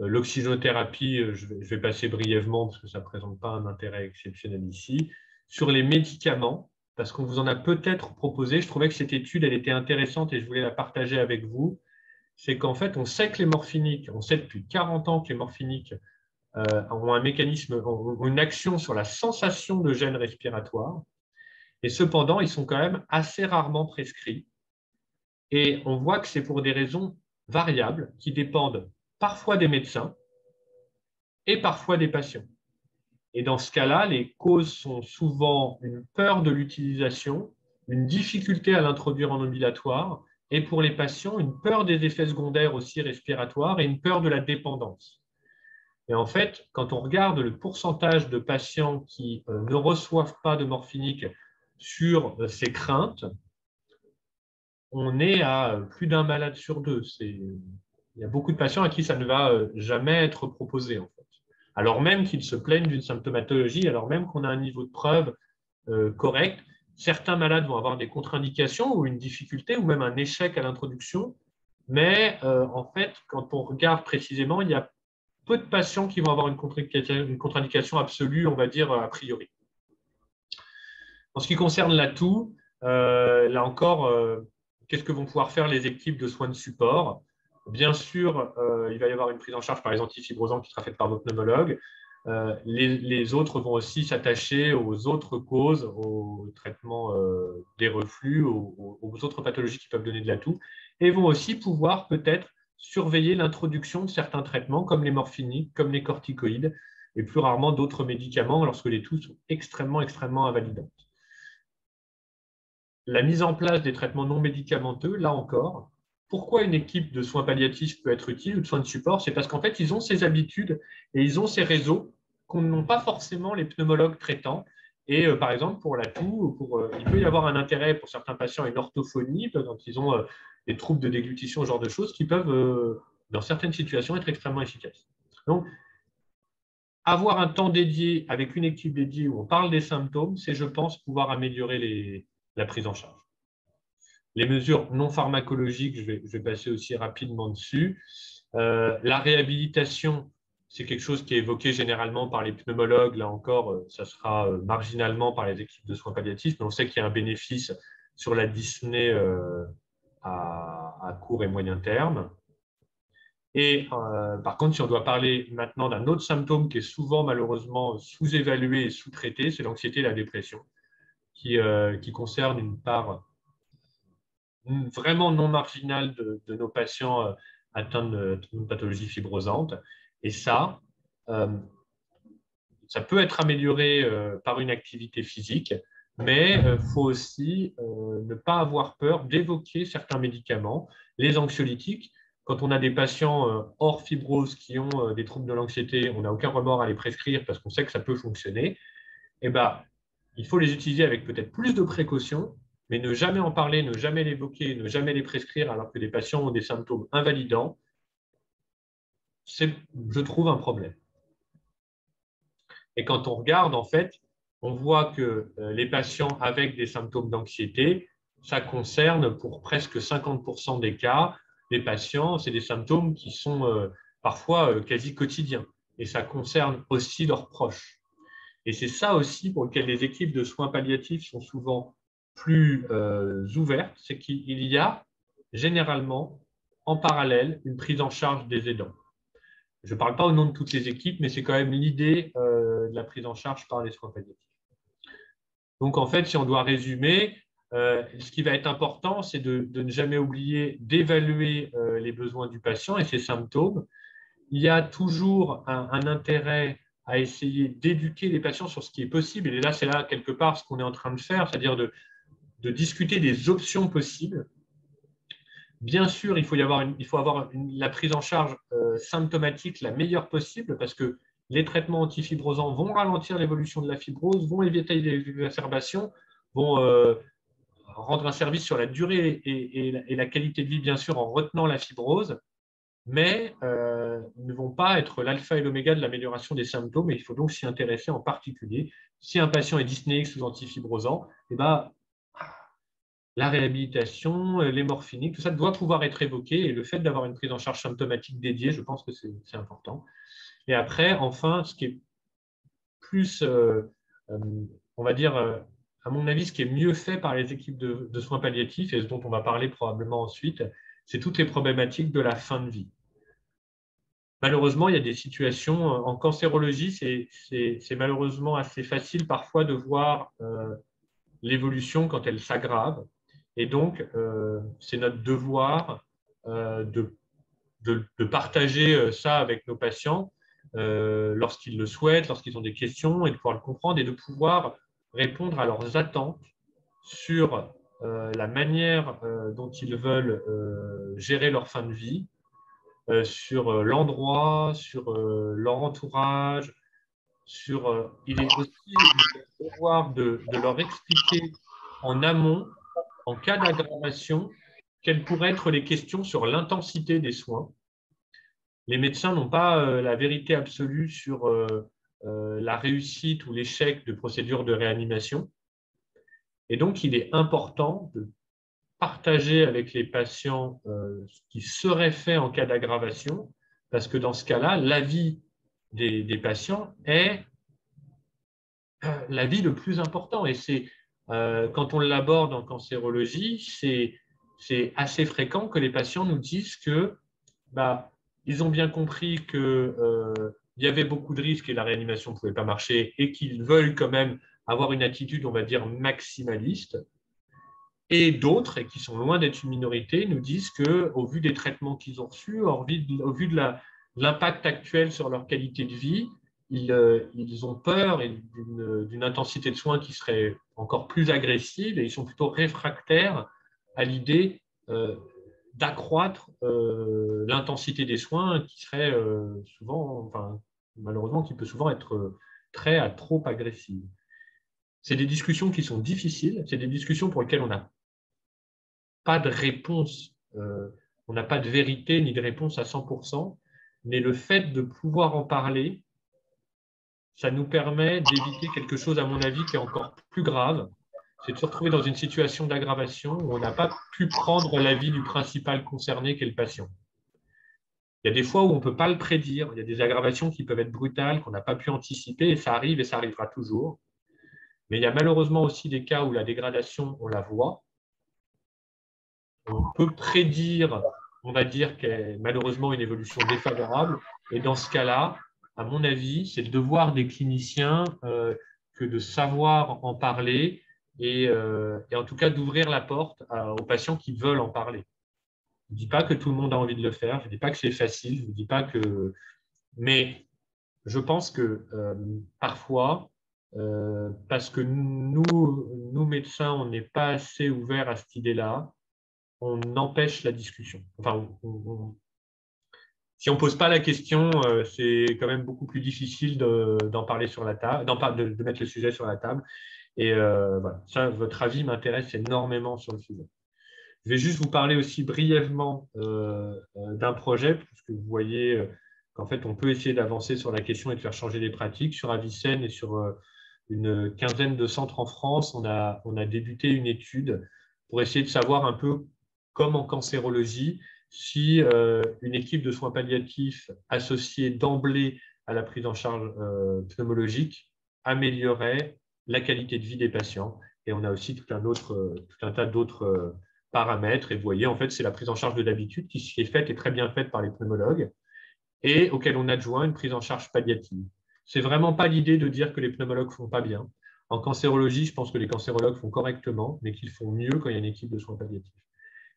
Speaker 2: l'oxygénothérapie, je vais passer brièvement parce que ça ne présente pas un intérêt exceptionnel ici. Sur les médicaments, parce qu'on vous en a peut-être proposé, je trouvais que cette étude, elle était intéressante et je voulais la partager avec vous, c'est qu'en fait, on sait que les morphiniques, on sait depuis 40 ans que les morphiniques ont un mécanisme, ont une action sur la sensation de gêne respiratoire, et cependant, ils sont quand même assez rarement prescrits. Et on voit que c'est pour des raisons variables qui dépendent parfois des médecins et parfois des patients. Et dans ce cas-là, les causes sont souvent une peur de l'utilisation, une difficulté à l'introduire en ambulatoire, et pour les patients, une peur des effets secondaires aussi respiratoires et une peur de la dépendance. Et en fait, quand on regarde le pourcentage de patients qui ne reçoivent pas de morphinique sur ces craintes, on est à plus d'un malade sur deux. Il y a beaucoup de patients à qui ça ne va jamais être proposé, en fait. Alors même qu'ils se plaignent d'une symptomatologie, alors même qu'on a un niveau de preuve correct, certains malades vont avoir des contre-indications ou une difficulté ou même un échec à l'introduction. Mais en fait, quand on regarde précisément, il y a peu de patients qui vont avoir une contre-indication absolue, on va dire, a priori. En ce qui concerne l'atout, là encore, qu'est-ce que vont pouvoir faire les équipes de soins de support? Bien sûr, il va y avoir une prise en charge par les antifibrosants qui sera faite par nos pneumologues. Les autres vont aussi s'attacher aux autres causes, au traitement des reflux, aux autres pathologies qui peuvent donner de l'atout, et vont aussi pouvoir peut-être surveiller l'introduction de certains traitements comme les morphiniques, comme les corticoïdes, et plus rarement d'autres médicaments lorsque les toux sont extrêmement, extrêmement invalidantes. La mise en place des traitements non médicamenteux, là encore, pourquoi une équipe de soins palliatifs peut être utile ou de soins de support? C'est parce qu'en fait, ils ont ces habitudes et ils ont ces réseaux qu'on n'ont pas forcément les pneumologues traitants. Et par exemple, pour la toux, il peut y avoir un intérêt pour certains patients à une orthophonie, quand ils ont des troubles de déglutition, ce genre de choses, qui peuvent, dans certaines situations, être extrêmement efficaces. Donc, avoir un temps dédié avec une équipe dédiée où on parle des symptômes, c'est, je pense, pouvoir améliorer la prise en charge. Les mesures non pharmacologiques, je vais passer aussi rapidement dessus. La réhabilitation, c'est quelque chose qui est évoqué généralement par les pneumologues. Là encore, ça sera marginalement par les équipes de soins palliatifs, mais on sait qu'il y a un bénéfice sur la dyspnée à court et moyen terme. Et par contre, si on doit parler maintenant d'un autre symptôme qui est souvent malheureusement sous-évalué et sous-traité, c'est l'anxiété et la dépression, qui concerne une part vraiment non marginale de nos patients atteints d'une pathologie fibrosante. Et ça peut être amélioré par une activité physique, mais il faut aussi ne pas avoir peur d'évoquer certains médicaments, les anxiolytiques. Quand on a des patients hors fibrose qui ont des troubles de l'anxiété, on n'a aucun remords à les prescrire parce qu'on sait que ça peut fonctionner. Eh ben, il faut les utiliser avec peut-être plus de précaution, mais ne jamais en parler, ne jamais l'évoquer, ne jamais les prescrire alors que les patients ont des symptômes invalidants, c'est, je trouve, un problème. Et quand on regarde, en fait, on voit que les patients avec des symptômes d'anxiété, ça concerne pour presque 50% des cas, les patients, c'est des symptômes qui sont parfois quasi quotidiens. Et ça concerne aussi leurs proches. Et c'est ça aussi pour lequel les équipes de soins palliatifs sont souvent plus ouvertes, c'est qu'il y a généralement en parallèle une prise en charge des aidants. Je ne parle pas au nom de toutes les équipes, mais c'est quand même l'idée de la prise en charge par les soins palliatifs. Donc, en fait, si on doit résumer, ce qui va être important, c'est de ne jamais oublier d'évaluer les besoins du patient et ses symptômes. Il y a toujours un intérêt à essayer d'éduquer les patients sur ce qui est possible. Et là, c'est là, quelque part, ce qu'on est en train de faire, c'est-à-dire de discuter des options possibles. Bien sûr, il faut avoir la prise en charge symptomatique la meilleure possible parce que les traitements antifibrosants vont ralentir l'évolution de la fibrose, vont éviter les exacerbations, vont rendre un service sur la durée et la qualité de vie, bien sûr, en retenant la fibrose, mais ne vont pas être l'alpha et l'oméga de l'amélioration des symptômes. Et il faut donc s'y intéresser en particulier. Si un patient est dyspnéique sous antifibrosant, eh ben, la réhabilitation, les morphiniques, tout ça doit pouvoir être évoqué. Et le fait d'avoir une prise en charge symptomatique dédiée, je pense que c'est important. Et après, enfin, ce qui est plus, on va dire, à mon avis, ce qui est mieux fait par les équipes de soins palliatifs, et ce dont on va parler probablement ensuite, c'est toutes les problématiques de la fin de vie. Malheureusement, il y a des situations en cancérologie, c'est malheureusement assez facile parfois de voir l'évolution quand elle s'aggrave. Et donc, c'est notre devoir de partager ça avec nos patients lorsqu'ils le souhaitent, lorsqu'ils ont des questions, et de pouvoir le comprendre et de pouvoir répondre à leurs attentes sur la manière dont ils veulent gérer leur fin de vie, sur l'endroit, sur leur entourage, il est aussi le devoir de leur expliquer en amont, en cas d'aggravation, quelles pourraient être les questions sur l'intensité des soins. Les médecins n'ont pas la vérité absolue sur la réussite ou l'échec de procédures de réanimation. Et donc, il est important de partager avec les patients ce qui serait fait en cas d'aggravation, parce que dans ce cas-là, l'avis des patients est l'avis le plus important. Et c'est quand on l'aborde en cancérologie, c'est assez fréquent que les patients nous disent que ils ont bien compris qu'il y avait beaucoup de risques et la réanimation ne pouvait pas marcher et qu'ils veulent quand même avoir une attitude, on va dire, maximaliste. Et d'autres, et qui sont loin d'être une minorité, nous disent qu'au vu des traitements qu'ils ont reçus, au vu de l'impact actuel sur leur qualité de vie, ils ont peur d'une intensité de soins qui serait encore plus agressive et ils sont plutôt réfractaires à l'idée d'accroître l'intensité des soins qui serait souvent, enfin, malheureusement, qui peut souvent être trop agressive. C'est des discussions qui sont difficiles, c'est des discussions pour lesquelles on n'a pas de réponse, on n'a pas de vérité ni de réponse à 100%, mais le fait de pouvoir en parler, ça nous permet d'éviter quelque chose, à mon avis, qui est encore plus grave, c'est de se retrouver dans une situation d'aggravation où on n'a pas pu prendre l'avis du principal concerné, qui est le patient. Il y a des fois où on ne peut pas le prédire, il y a des aggravations qui peuvent être brutales, qu'on n'a pas pu anticiper, et ça arrive et ça arrivera toujours. Mais il y a malheureusement aussi des cas où la dégradation, on la voit. On peut prédire, on va dire, qu'il y a malheureusement une évolution défavorable. Et dans ce cas-là, à mon avis, c'est le devoir des cliniciens que de savoir en parler et en tout cas d'ouvrir la porte aux patients qui veulent en parler. Je ne dis pas que tout le monde a envie de le faire, je ne dis pas que c'est facile, je ne dis pas que… Mais je pense que parfois, parce que nous, médecins, on n'est pas assez ouverts à cette idée-là, on empêche la discussion. Enfin, si on ne pose pas la question, c'est quand même beaucoup plus difficile d'en parler sur la table, de mettre le sujet sur la table. Et voilà, ça, votre avis m'intéresse énormément sur le sujet. Je vais juste vous parler aussi brièvement d'un projet, parce que vous voyez qu'en fait, on peut essayer d'avancer sur la question et de faire changer les pratiques. Sur Avicenne et sur une quinzaine de centres en France, on a débuté une étude pour essayer de savoir un peu, comme en cancérologie, si une équipe de soins palliatifs associée d'emblée à la prise en charge pneumologique améliorait la qualité de vie des patients. Et on a aussi tout un tas d'autres paramètres. Et vous voyez, en fait, c'est la prise en charge de l'habitude qui est faite et très bien faite par les pneumologues et auquel on adjoint une prise en charge palliative. Ce n'est vraiment pas l'idée de dire que les pneumologues ne font pas bien. En cancérologie, je pense que les cancérologues font correctement, mais qu'ils font mieux quand il y a une équipe de soins palliatifs.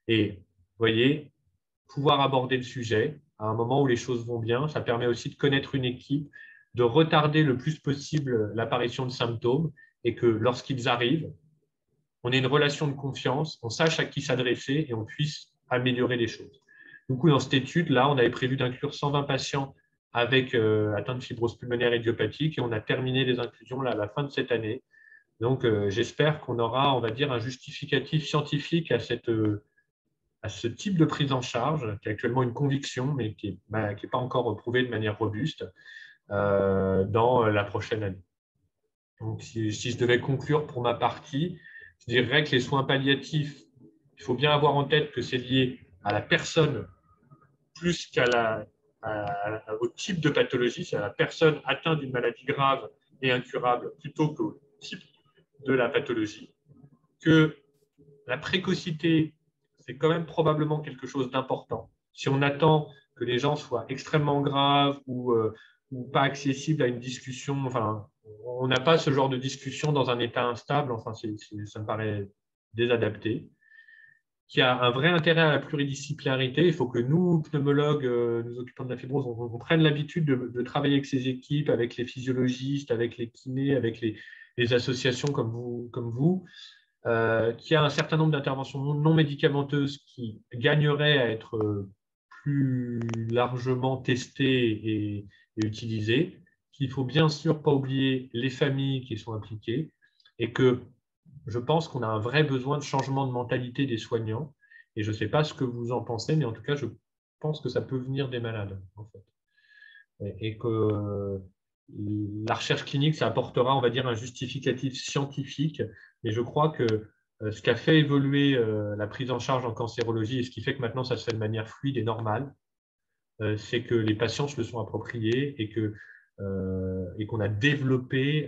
Speaker 2: Et vous voyez, pouvoir aborder le sujet à un moment où les choses vont bien, ça permet aussi de connaître une équipe, de retarder le plus possible l'apparition de symptômes et que lorsqu'ils arrivent, on ait une relation de confiance, on sache à qui s'adresser et on puisse améliorer les choses. Du coup, dans cette étude-là, on avait prévu d'inclure 120 patients avec atteinte de fibrose pulmonaire idiopathique et on a terminé les inclusions là, à la fin de cette année. Donc, j'espère qu'on aura, on va dire, un justificatif scientifique à ce type de prise en charge, qui est actuellement une conviction, mais qui n'est pas encore prouvée de manière robuste dans la prochaine année. Donc, si je devais conclure pour ma partie, je dirais que les soins palliatifs, il faut bien avoir en tête que c'est lié à la personne plus au type de pathologie, c'est à la personne atteinte d'une maladie grave et incurable plutôt qu'au type de la pathologie, que la précocité, c'est quand même probablement quelque chose d'important. Si on attend que les gens soient extrêmement graves ou pas accessibles à une discussion, enfin, on n'a pas ce genre de discussion dans un état instable, enfin, ça me paraît désadapté. Qui a un vrai intérêt à la pluridisciplinarité. Il faut que nous, pneumologues, nous occupants de la fibrose, on prenne l'habitude de travailler avec ces équipes, avec les physiologistes, avec les kinés, avec les associations comme vous, qui a un certain nombre d'interventions non médicamenteuses qui gagneraient à être plus largement testées et utilisées, qu'il ne faut bien sûr pas oublier les familles qui sont impliquées et que je pense qu'on a un vrai besoin de changement de mentalité des soignants. Et je ne sais pas ce que vous en pensez, mais en tout cas, je pense que ça peut venir des malades, en fait. Et que la recherche clinique, ça apportera, on va dire, un justificatif scientifique. Mais je crois que ce qui a fait évoluer la prise en charge en cancérologie et ce qui fait que maintenant ça se fait de manière fluide et normale, c'est que les patients se le sont appropriés et qu'on a développé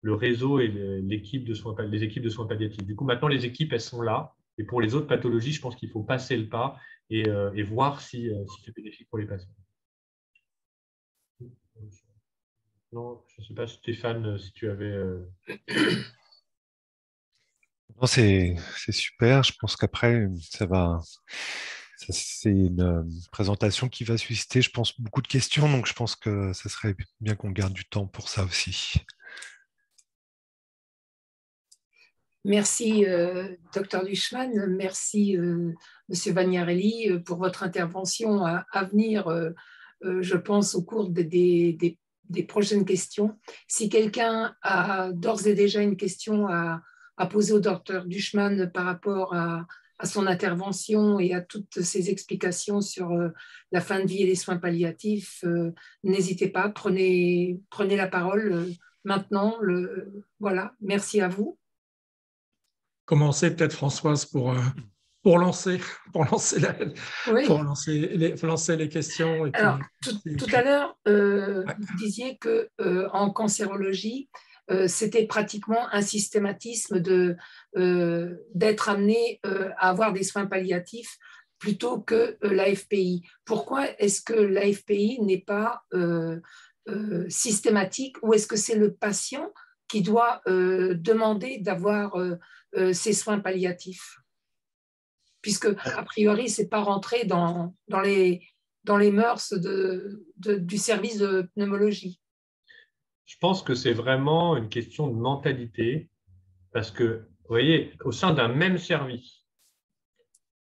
Speaker 2: le réseau et les équipes de soins palliatifs. Du coup, maintenant, les équipes, elles sont là. Et pour les autres pathologies, je pense qu'il faut passer le pas et voir si c'est bénéfique pour les patients. Non, je ne sais pas, Stéphane, si tu avais…
Speaker 3: Non, c'est super. Je pense qu'après, c'est une présentation qui va susciter, je pense, beaucoup de questions. Donc, je pense que ça serait bien qu'on garde du temps pour ça aussi.
Speaker 1: Merci, Dr Duchman. Merci, Monsieur Vagnarelli, pour votre intervention à venir, je pense, au cours des prochaines questions. Si quelqu'un a d'ores et déjà une question à poser au Dr Duchman par rapport à son intervention et à toutes ses explications sur la fin de vie et les soins palliatifs, n'hésitez pas, prenez la parole maintenant. Voilà, merci à vous.
Speaker 4: commencer peut-être, Françoise, pour lancer, pour lancer,
Speaker 1: Oui.
Speaker 4: pour lancer les questions. Et
Speaker 1: Alors,
Speaker 4: puis,
Speaker 1: tout à l'heure,
Speaker 4: ouais.
Speaker 1: vous disiez que en cancérologie, c'était pratiquement un systématisme d'être amené à avoir des soins palliatifs plutôt que l'AFPI. Pourquoi est-ce que l'AFPI n'est pas systématique, ou est-ce que c'est le patient qui doit demander d'avoir ces soins palliatifs? Puisque, a priori, ce n'est pas rentré dans les mœurs du service de pneumologie.
Speaker 2: Je pense que c'est vraiment une question de mentalité, parce que, vous voyez, au sein d'un même service,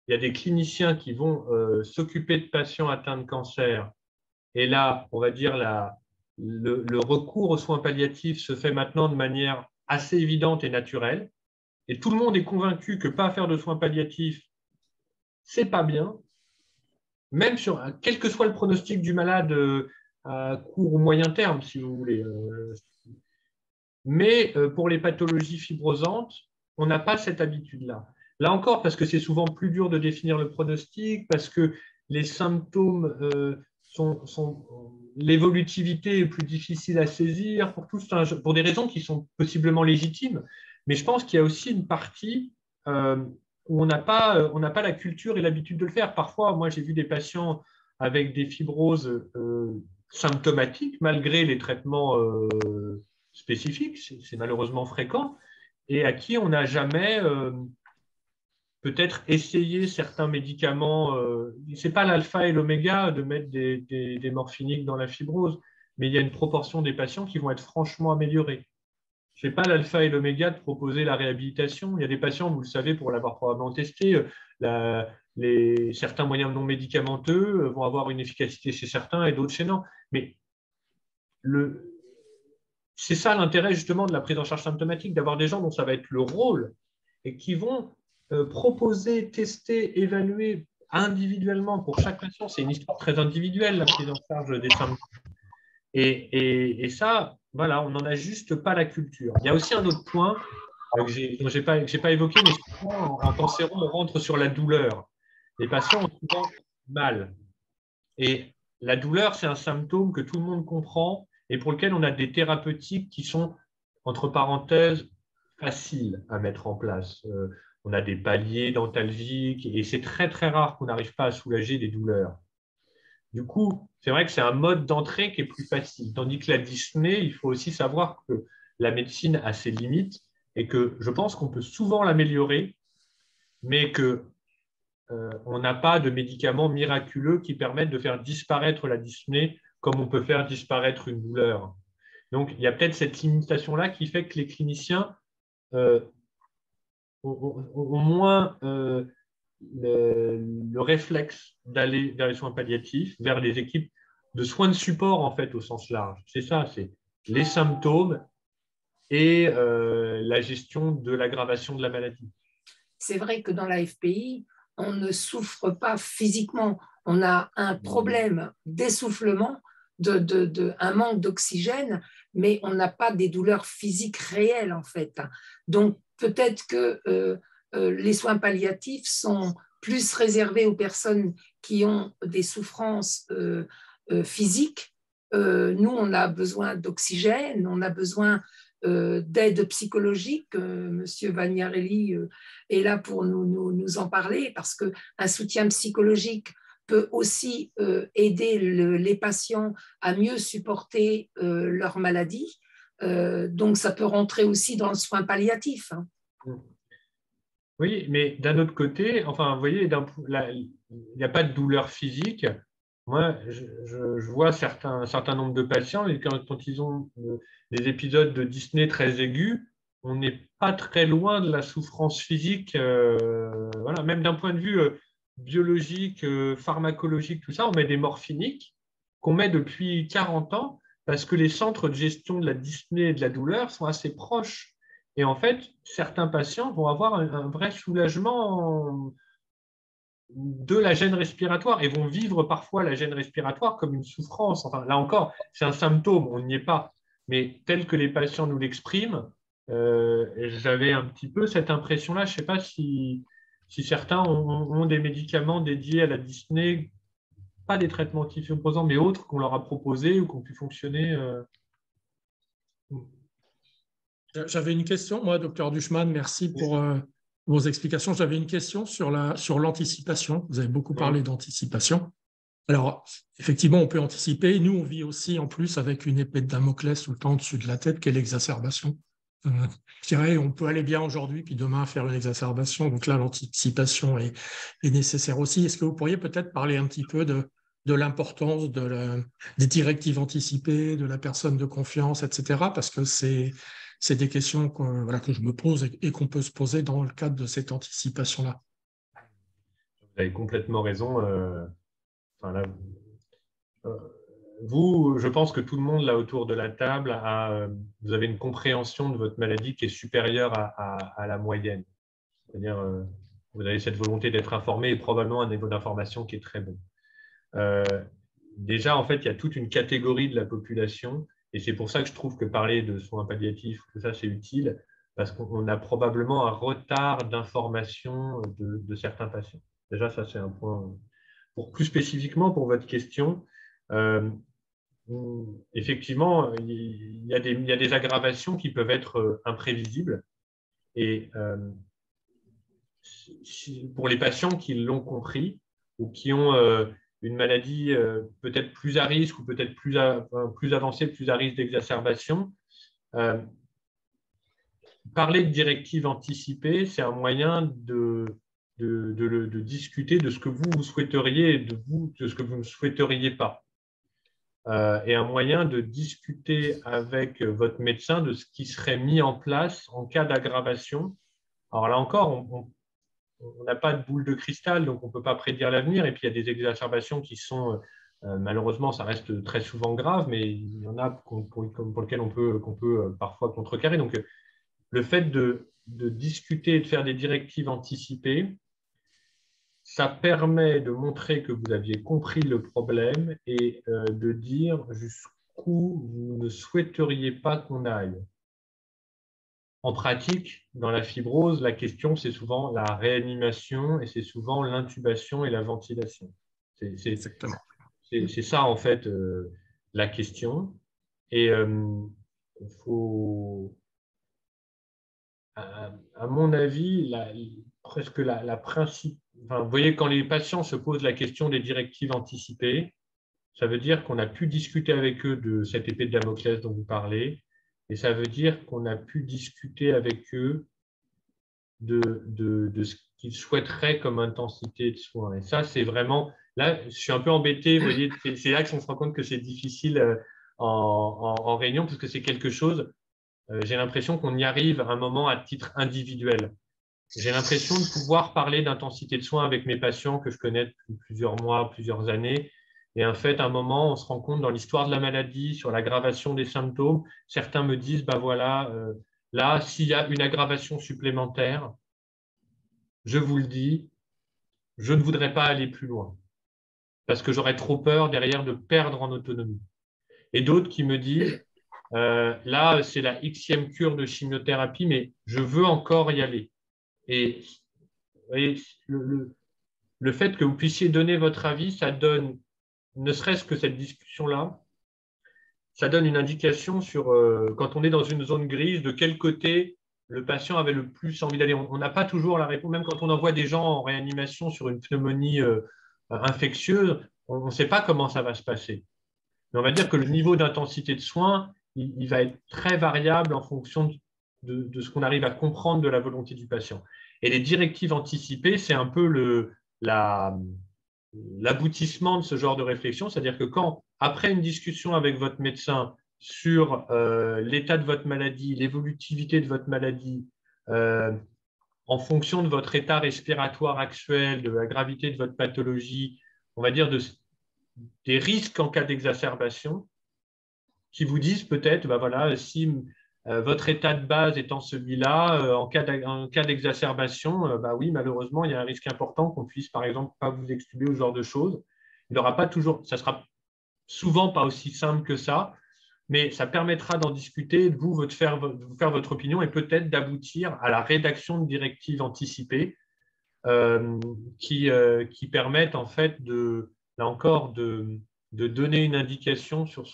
Speaker 2: il y a des cliniciens qui vont s'occuper de patients atteints de cancer. Et là, on va dire, le recours aux soins palliatifs se fait maintenant de manière assez évidente et naturelle. Et tout le monde est convaincu que pas faire de soins palliatifs, c'est pas bien. Même quel que soit le pronostic du malade à court ou moyen terme, si vous voulez. Mais pour les pathologies fibrosantes, on n'a pas cette habitude-là. Là encore, parce que c'est souvent plus dur de définir le pronostic, parce que les symptômes l'évolutivité est plus difficile à saisir, pour des raisons qui sont possiblement légitimes. Mais je pense qu'il y a aussi une partie où on n'a pas la culture et l'habitude de le faire. Parfois, moi, j'ai vu des patients avec des fibroses symptomatiques, malgré les traitements spécifiques, c'est malheureusement fréquent, et à qui on n'a jamais peut-être essayé certains médicaments. Ce n'est pas l'alpha et l'oméga de mettre des morphiniques dans la fibrose, mais il y a une proportion des patients qui vont être franchement améliorés. Ce n'est pas l'alpha et l'oméga de proposer la réhabilitation. Il y a des patients, vous le savez, pour l'avoir probablement testé, certains moyens non médicamenteux vont avoir une efficacité chez certains et d'autres chez non. Mais c'est ça l'intérêt justement de la prise en charge symptomatique, d'avoir des gens dont ça va être le rôle et qui vont proposer, tester, évaluer individuellement pour chaque patient. C'est une histoire très individuelle, la prise en charge des symptômes. Et ça, voilà, on n'en a juste pas la culture. Il y a aussi un autre point que je n'ai pas évoqué, mais souvent, en cancéro, on rentre sur la douleur. Les patients ont souvent mal. Et la douleur, c'est un symptôme que tout le monde comprend et pour lequel on a des thérapeutiques qui sont, entre parenthèses, faciles à mettre en place. On a des paliers dentalgiques et c'est très, très rare qu'on n'arrive pas à soulager des douleurs. Du coup, c'est vrai que c'est un mode d'entrée qui est plus facile. Tandis que la dyspnée, il faut aussi savoir que la médecine a ses limites et que je pense qu'on peut souvent l'améliorer, mais qu'on n'a pas de médicaments miraculeux qui permettent de faire disparaître la dyspnée comme on peut faire disparaître une douleur. Donc, il y a peut-être cette limitation-là qui fait que les cliniciens ont moins le réflexe d'aller vers les soins palliatifs, vers les équipes de soins de support, en fait, au sens large. C'est ça, c'est les symptômes et la gestion de l'aggravation de la maladie.
Speaker 1: C'est vrai que dans la FPI, on ne souffre pas physiquement. On a un problème d'essoufflement, un manque d'oxygène, mais on n'a pas des douleurs physiques réelles, en fait. Donc, peut-être que les soins palliatifs sont plus réservés aux personnes qui ont des souffrances physiques. Nous, on a besoin d'oxygène, on a besoin d'aide psychologique. Monsieur Vagnarelli est là pour nous en parler, parce qu'un soutien psychologique peut aussi aider les patients à mieux supporter leur maladie. Donc, ça peut rentrer aussi dans le soin palliatif. Hein.
Speaker 2: Oui, mais d'un autre côté, enfin, vous voyez, il n'y a pas de douleur physique. Moi, je vois un certain nombre de patients, et quand ils ont des épisodes de dyspnée très aigus, on n'est pas très loin de la souffrance physique. Voilà, même d'un point de vue biologique, pharmacologique, tout ça, on met des morphiniques qu'on met depuis 40 ans parce que les centres de gestion de la dyspnée et de la douleur sont assez proches. Et en fait, certains patients vont avoir un vrai soulagement de la gêne respiratoire et vont vivre parfois la gêne respiratoire comme une souffrance. Enfin, là encore, c'est un symptôme, on n'y est pas. Mais tel que les patients nous l'expriment, Et j'avais un petit peu cette impression-là. Je ne sais pas si certains ont des médicaments dédiés à la dyspnée, pas des traitements anticonvulsivants, mais autres qu'on leur a proposés ou qui ont pu fonctionner.
Speaker 4: J'avais une question, moi, docteur Duchman, merci pour vos explications. J'avais une question sur l'anticipation. Vous avez beaucoup parlé d'anticipation. Alors, effectivement, on peut anticiper. Nous, on vit aussi, en plus, avec une épée de Damoclès tout le temps au-dessus de la tête, qui est l'exacerbation. Je dirais, on peut aller bien aujourd'hui, puis demain faire une exacerbation. Donc là, l'anticipation est nécessaire aussi. Est-ce que vous pourriez peut-être parler un petit peu de l'importance des directives anticipées, de la personne de confiance, etc. Parce que c'est des questions que je me pose et qu'on peut se poser dans le cadre de cette anticipation-là.
Speaker 2: Vous avez complètement raison. Enfin, là, vous, je pense que tout le monde là autour de la table vous avez une compréhension de votre maladie qui est supérieure à la moyenne. C'est-à-dire, vous avez cette volonté d'être informé et probablement un niveau d'information qui est très bon. Déjà, en fait, il y a toute une catégorie de la population, et c'est pour ça que je trouve que parler de soins palliatifs, tout ça, c'est utile, parce qu'on a probablement un retard d'information de certains patients. Déjà, ça, c'est un point. Plus spécifiquement pour votre question, effectivement, il y a des aggravations qui peuvent être imprévisibles. Et pour les patients qui l'ont compris ou qui ont une maladie peut-être plus à risque ou peut-être plus avancée, plus à risque d'exacerbation, parler de directives anticipées, c'est un moyen de discuter de ce que vous souhaiteriez et de ce que vous ne souhaiteriez pas. Et un moyen de discuter avec votre médecin de ce qui serait mis en place en cas d'aggravation. Alors là encore, on n'a pas de boule de cristal, donc on ne peut pas prédire l'avenir. Et puis, il y a des exacerbations qui sont, malheureusement, ça reste très souvent grave, mais il y en a pour lesquelles qu'on peut parfois contrecarrer. Donc, le fait de discuter et de faire des directives anticipées, ça permet de montrer que vous aviez compris le problème et de dire jusqu'où vous ne souhaiteriez pas qu'on aille. En pratique, dans la fibrose, la question, c'est souvent la réanimation et c'est souvent l'intubation et la ventilation. C'est ça, en fait, la question. Et faut, à mon avis, presque la principe. Enfin, vous voyez, quand les patients se posent la question des directives anticipées, ça veut dire qu'on a pu discuter avec eux de cette épée de Damoclès dont vous parlez, et ça veut dire qu'on a pu discuter avec eux de ce qu'ils souhaiteraient comme intensité de soins. Et ça, c'est vraiment… Là, je suis un peu embêté, vous voyez, c'est là qu'on se rend compte que c'est difficile en réunion, parce que c'est quelque chose… j'ai l'impression qu'on y arrive à un moment à titre individuel. J'ai l'impression de pouvoir parler d'intensité de soins avec mes patients que je connais depuis plusieurs mois, plusieurs années. Et en fait, à un moment, on se rend compte dans l'histoire de la maladie, sur l'aggravation des symptômes, certains me disent, bah voilà, là, s'il y a une aggravation supplémentaire, je vous le dis, je ne voudrais pas aller plus loin parce que j'aurais trop peur derrière de perdre en autonomie. Et d'autres qui me disent, là, c'est la Xème cure de chimiothérapie, mais je veux encore y aller. Et le fait que vous puissiez donner votre avis, ça donne, ne serait-ce que cette discussion-là, ça donne une indication sur, quand on est dans une zone grise, de quel côté le patient avait le plus envie d'aller. On n'a pas toujours la réponse, même quand on envoie des gens en réanimation sur une pneumonie infectieuse, on ne sait pas comment ça va se passer. Mais on va dire que le niveau d'intensité de soins, il va être très variable en fonction de ce qu'on arrive à comprendre de la volonté du patient. Et les directives anticipées, c'est un peu l'aboutissement de ce genre de réflexion, c'est-à-dire que quand, après une discussion avec votre médecin sur l'état de votre maladie, l'évolutivité de votre maladie, en fonction de votre état respiratoire actuel, de la gravité de votre pathologie, on va dire des risques en cas d'exacerbation, qui vous disent peut-être, bah voilà, si votre état de base étant celui-là, en cas d'exacerbation, bah oui, malheureusement, il y a un risque important qu'on puisse, par exemple, pas vous extuber ou ce genre de choses. Il n'aura pas toujours, ça sera souvent pas aussi simple que ça. mais ça permettra d'en discuter, de vous faire votre opinion et peut-être d'aboutir à la rédaction de directives anticipées qui permettent en fait là encore de donner une indication sur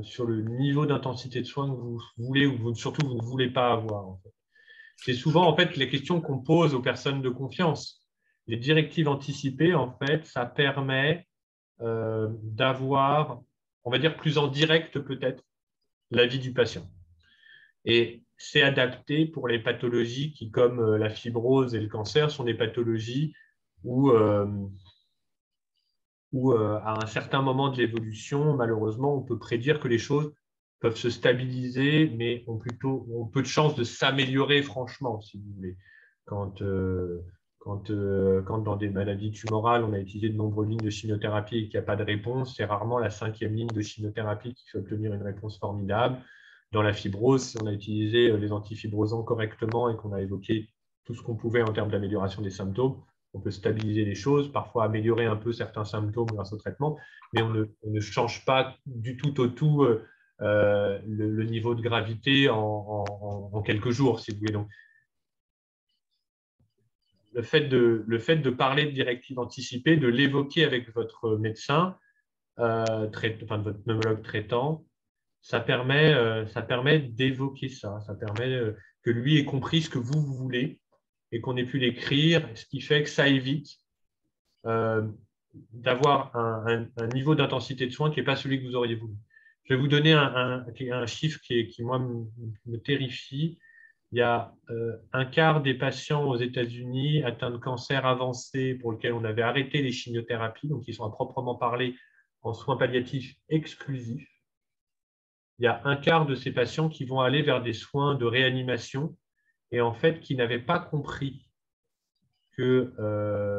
Speaker 2: sur le niveau d'intensité de soins que vous voulez ou surtout vous ne voulez pas avoir. En fait. C'est souvent en fait les questions qu'on pose aux personnes de confiance. Les directives anticipées, en fait, ça permet d'avoir, on va dire plus en direct peut-être, l'avis du patient. Et c'est adapté pour les pathologies qui, comme la fibrose et le cancer, sont des pathologies où à un certain moment de l'évolution, malheureusement, on peut prédire que les choses peuvent se stabiliser, mais ont peu de chances de s'améliorer franchement, si vous voulez. Quand dans des maladies tumorales, on a utilisé de nombreuses lignes de chimiothérapie et qu'il n'y a pas de réponse, c'est rarement la 5e ligne de chimiothérapie qui fait obtenir une réponse formidable. Dans la fibrose, si on a utilisé les antifibrosants correctement et qu'on a évoqué tout ce qu'on pouvait en termes d'amélioration des symptômes, on peut stabiliser les choses, parfois améliorer un peu certains symptômes grâce au traitement, mais on ne change pas du tout au tout le niveau de gravité en quelques jours, si vous voulez. Donc, le fait de parler de directives anticipées, de l'évoquer avec votre médecin, votre pneumologue traitant, ça permet d'évoquer ça. Ça permet que lui ait compris ce que vous voulez et qu'on ait pu l'écrire, ce qui fait que ça évite d'avoir un niveau d'intensité de soins qui n'est pas celui que vous auriez voulu. Je vais vous donner un chiffre qui moi, me terrifie. Il y a un quart des patients aux États-Unis atteints de cancer avancé pour lesquels on avait arrêté les chimiothérapies, donc ils sont à proprement parler en soins palliatifs exclusifs. Il y a un quart de ces patients qui vont aller vers des soins de réanimation et en fait qui n'avaient pas compris que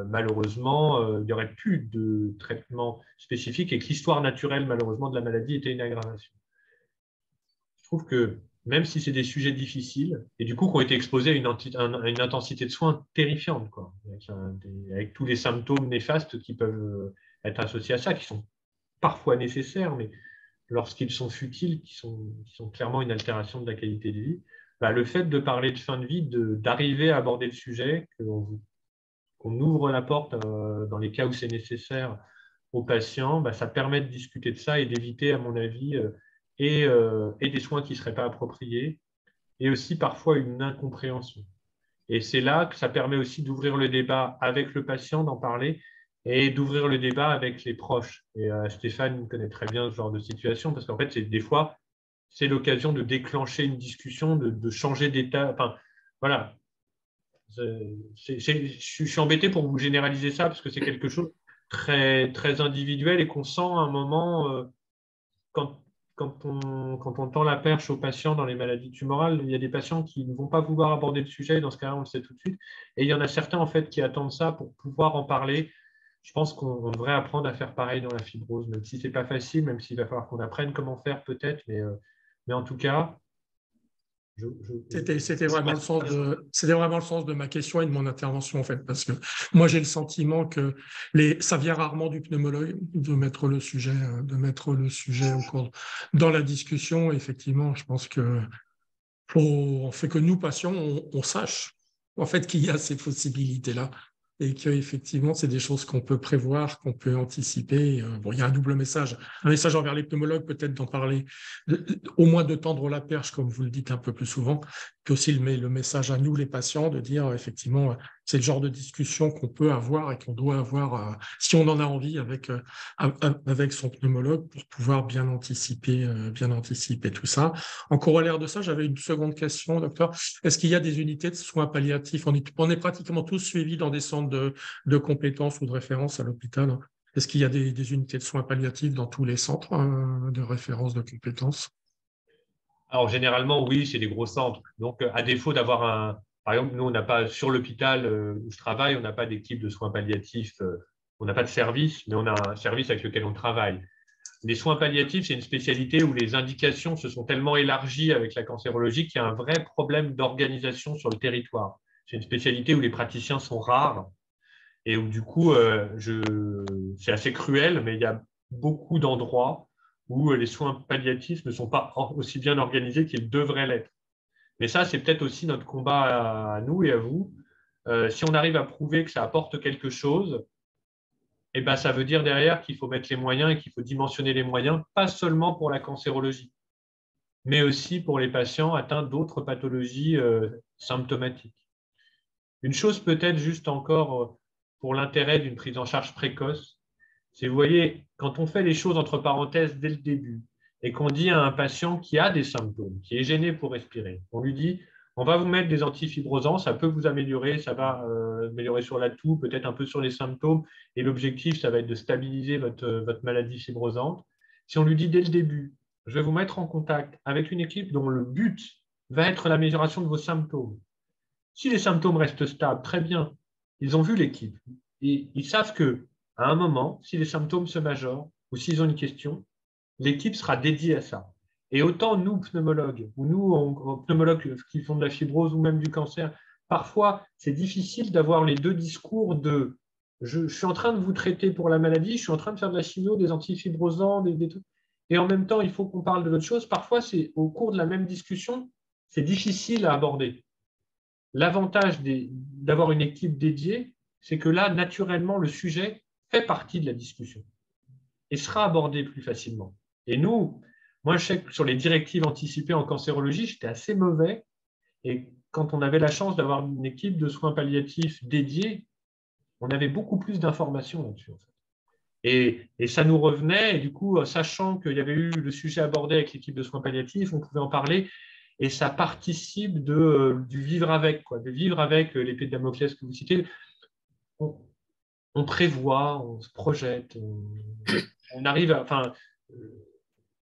Speaker 2: malheureusement, il n'y aurait plus de traitement spécifique et que l'histoire naturelle, malheureusement, de la maladie était une aggravation. Je trouve que même si c'est des sujets difficiles, et du coup qui ont été exposés à une intensité de soins terrifiante, quoi, avec tous les symptômes néfastes qui peuvent être associés à ça, qui sont parfois nécessaires, mais lorsqu'ils sont futiles, qui sont clairement une altération de la qualité de vie, le fait de parler de fin de vie, d'arriver à aborder le sujet, qu'on ouvre la porte dans les cas où c'est nécessaire aux patients, ça permet de discuter de ça et d'éviter, à mon avis, et des soins qui ne seraient pas appropriés, et aussi parfois une incompréhension. Et c'est là que ça permet aussi d'ouvrir le débat avec le patient, d'en parler, et d'ouvrir le débat avec les proches. Et Stéphane connaît très bien ce genre de situation, parce qu'en fait, des fois, c'est l'occasion de déclencher une discussion, de changer d'état. Enfin, voilà. Je suis embêté pour vous généraliser ça, parce que c'est quelque chose de très, très individuel et qu'on sent à un moment, quand on tend la perche aux patients dans les maladies tumorales, il y a des patients qui ne vont pas vouloir aborder le sujet, dans ce cas-là, on le sait tout de suite. Et il y en a certains, en fait, qui attendent ça pour pouvoir en parler. Je pense qu'on devrait apprendre à faire pareil dans la fibrose, même si ce n'est pas facile, même s'il va falloir qu'on apprenne comment faire peut-être, mais en tout cas…
Speaker 4: C'était vraiment le sens de ma question et de mon intervention, en fait, parce que moi, j'ai le sentiment que ça vient rarement du pneumologue de mettre le sujet au cours dans la discussion. Effectivement, je pense que on fait que nous, patients, on sache en fait qu'il y a ces possibilités-là et qu'effectivement, c'est des choses qu'on peut prévoir, qu'on peut anticiper. Il y a un double message. Un message envers les pneumologues, peut-être d'en parler, au moins de tendre la perche, comme vous le dites un peu plus souvent, puis aussi le message à nous, les patients, de dire effectivement, c'est le genre de discussion qu'on peut avoir et qu'on doit avoir, si on en a envie, avec son pneumologue pour pouvoir bien anticiper tout ça. En corollaire de ça, j'avais une seconde question, docteur. Est-ce qu'il y a des unités de soins palliatifs? On est pratiquement tous suivis dans des centres de compétences ou de référence à l'hôpital. Est-ce qu'il y a des unités de soins palliatifs dans tous les centres de référence de compétences?
Speaker 2: Alors, généralement, oui, c'est des gros centres. Donc, à défaut d'avoir par exemple, nous, on n'a pas, sur l'hôpital où je travaille, on n'a pas d'équipe de soins palliatifs, on n'a pas de service, mais on a un service avec lequel on travaille. Les soins palliatifs, c'est une spécialité où les indications se sont tellement élargies avec la cancérologie qu'il y a un vrai problème d'organisation sur le territoire. C'est une spécialité où les praticiens sont rares et où, du coup, c'est assez cruel, mais il y a beaucoup d'endroits où les soins palliatifs ne sont pas aussi bien organisés qu'ils devraient l'être. Mais ça, c'est peut-être aussi notre combat à nous et à vous. Si on arrive à prouver que ça apporte quelque chose, eh ben, ça veut dire derrière qu'il faut mettre les moyens et qu'il faut dimensionner les moyens, pas seulement pour la cancérologie, mais aussi pour les patients atteints d'autres pathologies symptomatiques. Une chose peut-être juste encore pour l'intérêt d'une prise en charge précoce, c'est, vous voyez, quand on fait les choses entre parenthèses dès le début et qu'on dit à un patient qui a des symptômes, qui est gêné pour respirer, on lui dit, on va vous mettre des antifibrosants, ça peut vous améliorer, ça va améliorer sur la toux, peut-être un peu sur les symptômes, et l'objectif, ça va être de stabiliser votre maladie fibrosante. Si on lui dit dès le début, je vais vous mettre en contact avec une équipe dont le but va être l'amélioration de vos symptômes. Si les symptômes restent stables, très bien, ils ont vu l'équipe. Et ils savent que à un moment, si les symptômes se majorent ou s'ils ont une question, l'équipe sera dédiée à ça. Et autant nous, pneumologues, ou nous, pneumologues qui font de la fibrose ou même du cancer, parfois, c'est difficile d'avoir les deux discours de je suis en train de vous traiter pour la maladie, je suis en train de faire de la chimio, des antifibrosants, des trucs. Et en même temps, il faut qu'on parle de l'autre chose. Parfois, c'est au cours de la même discussion, c'est difficile à aborder. L'avantage d'avoir une équipe dédiée, c'est que là, naturellement, le sujet fait partie de la discussion et sera abordé plus facilement. Et nous, moi, je sais que sur les directives anticipées en cancérologie, j'étais assez mauvais. Et quand on avait la chance d'avoir une équipe de soins palliatifs dédiée, on avait beaucoup plus d'informations là-dessus. En fait. Et ça nous revenait, et du coup, sachant qu'il y avait eu le sujet abordé avec l'équipe de soins palliatifs, on pouvait en parler, et ça participe du vivre avec, quoi, de vivre avec l'épée de Damoclès que vous citez. On prévoit, on se projette, on arrive à. Enfin,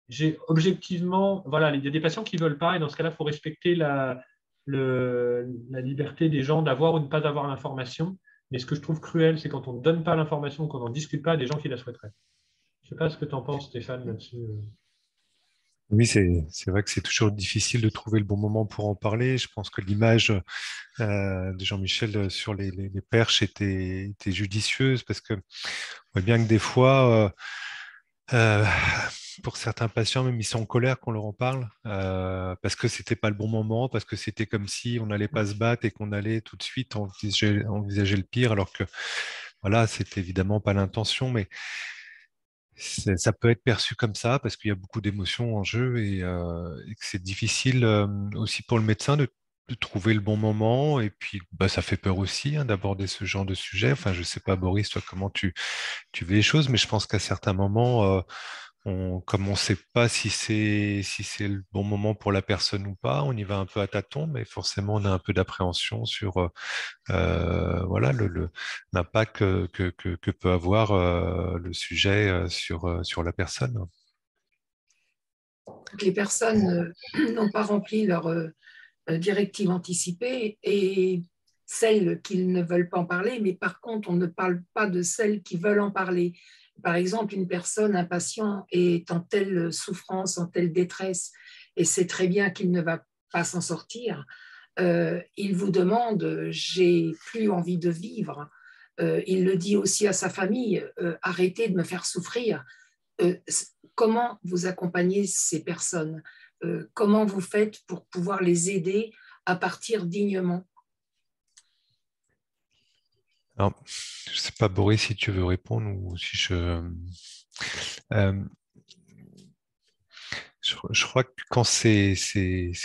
Speaker 2: j'ai objectivement, voilà, il y a des patients qui ne veulent pas, et dans ce cas-là, il faut respecter la liberté des gens d'avoir ou de ne pas avoir l'information. Mais ce que je trouve cruel, c'est quand on ne donne pas l'information, qu'on n'en discute pas à des gens qui la souhaiteraient. Je ne sais pas ce que tu en penses, Stéphane, là-dessus.
Speaker 3: Oui, c'est vrai que c'est toujours difficile de trouver le bon moment pour en parler. Je pense que l'image de Jean-Michel sur les perches était judicieuse parce que on voit bien que des fois, pour certains patients, même ils sont en colère qu'on leur en parle parce que c'était pas le bon moment, parce que c'était comme si on n'allait pas se battre et qu'on allait tout de suite envisager le pire, alors que voilà, c'est évidemment pas l'intention, mais ça peut être perçu comme ça parce qu'il y a beaucoup d'émotions en jeu et que c'est difficile aussi pour le médecin de trouver le bon moment. Et puis, bah, ça fait peur aussi hein, d'aborder ce genre de sujet. Enfin, je sais pas, Boris, toi, comment tu vis les choses, mais je pense qu'à certains moments, comme on ne sait pas si c'est le bon moment pour la personne ou pas, on y va un peu à tâtons, mais forcément, on a un peu d'appréhension sur voilà, l'impact que peut avoir le sujet sur la personne.
Speaker 1: Les personnes n'ont pas rempli leur directive anticipée et celles qui ne veulent pas en parler, mais par contre, on ne parle pas de celles qui veulent en parler. Par exemple, une personne, un patient est en telle souffrance, en telle détresse, et sait très bien qu'il ne va pas s'en sortir. Il vous demande, j'ai plus envie de vivre. Il le dit aussi à sa famille, arrêtez de me faire souffrir. Comment vous accompagnez ces personnes? Comment vous faites pour pouvoir les aider à partir dignement?
Speaker 3: Alors, je ne sais pas, Boris, si tu veux répondre ou si euh, je crois que quand c'est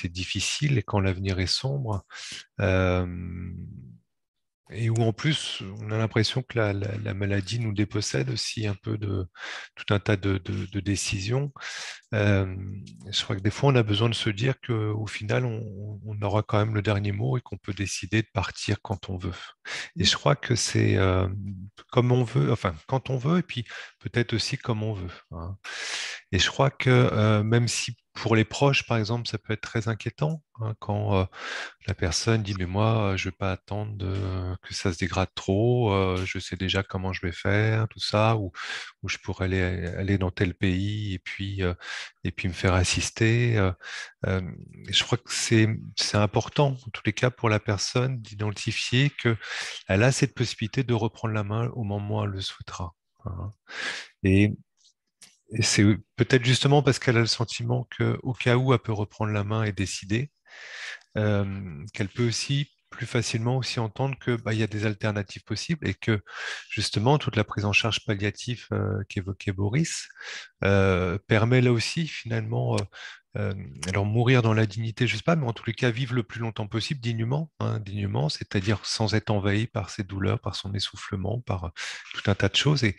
Speaker 3: difficile et quand l'avenir est sombre, euh, et où en plus on a l'impression que la maladie nous dépossède aussi un peu de tout un tas de décisions. Je crois que des fois on a besoin de se dire qu'au final on aura quand même le dernier mot et qu'on peut décider de partir quand on veut. Et je crois que c'est comme on veut, enfin quand on veut et puis peut-être aussi comme on veut. Hein. Et je crois que même si pour les proches, par exemple, ça peut être très inquiétant hein, quand la personne dit mais moi je vais pas attendre que ça se dégrade trop, je sais déjà comment je vais faire tout ça ou je pourrais aller dans tel pays et puis me faire assister. Je crois que c'est important en tous les cas pour la personne d'identifier que elle a cette possibilité de reprendre la main au moment où elle le souhaitera. Hein. Et Et c'est peut-être justement parce qu'elle a le sentiment qu'au cas où elle peut reprendre la main et décider, qu'elle peut aussi plus facilement aussi entendre que bah, il y a des alternatives possibles et que justement toute la prise en charge palliative qu'évoquait Boris permet là aussi finalement euh, alors mourir dans la dignité, je sais pas, mais en tous les cas vivre le plus longtemps possible dignement, hein, dignement, c'est-à-dire sans être envahi par ses douleurs, par son essoufflement, par tout un tas de choses. Et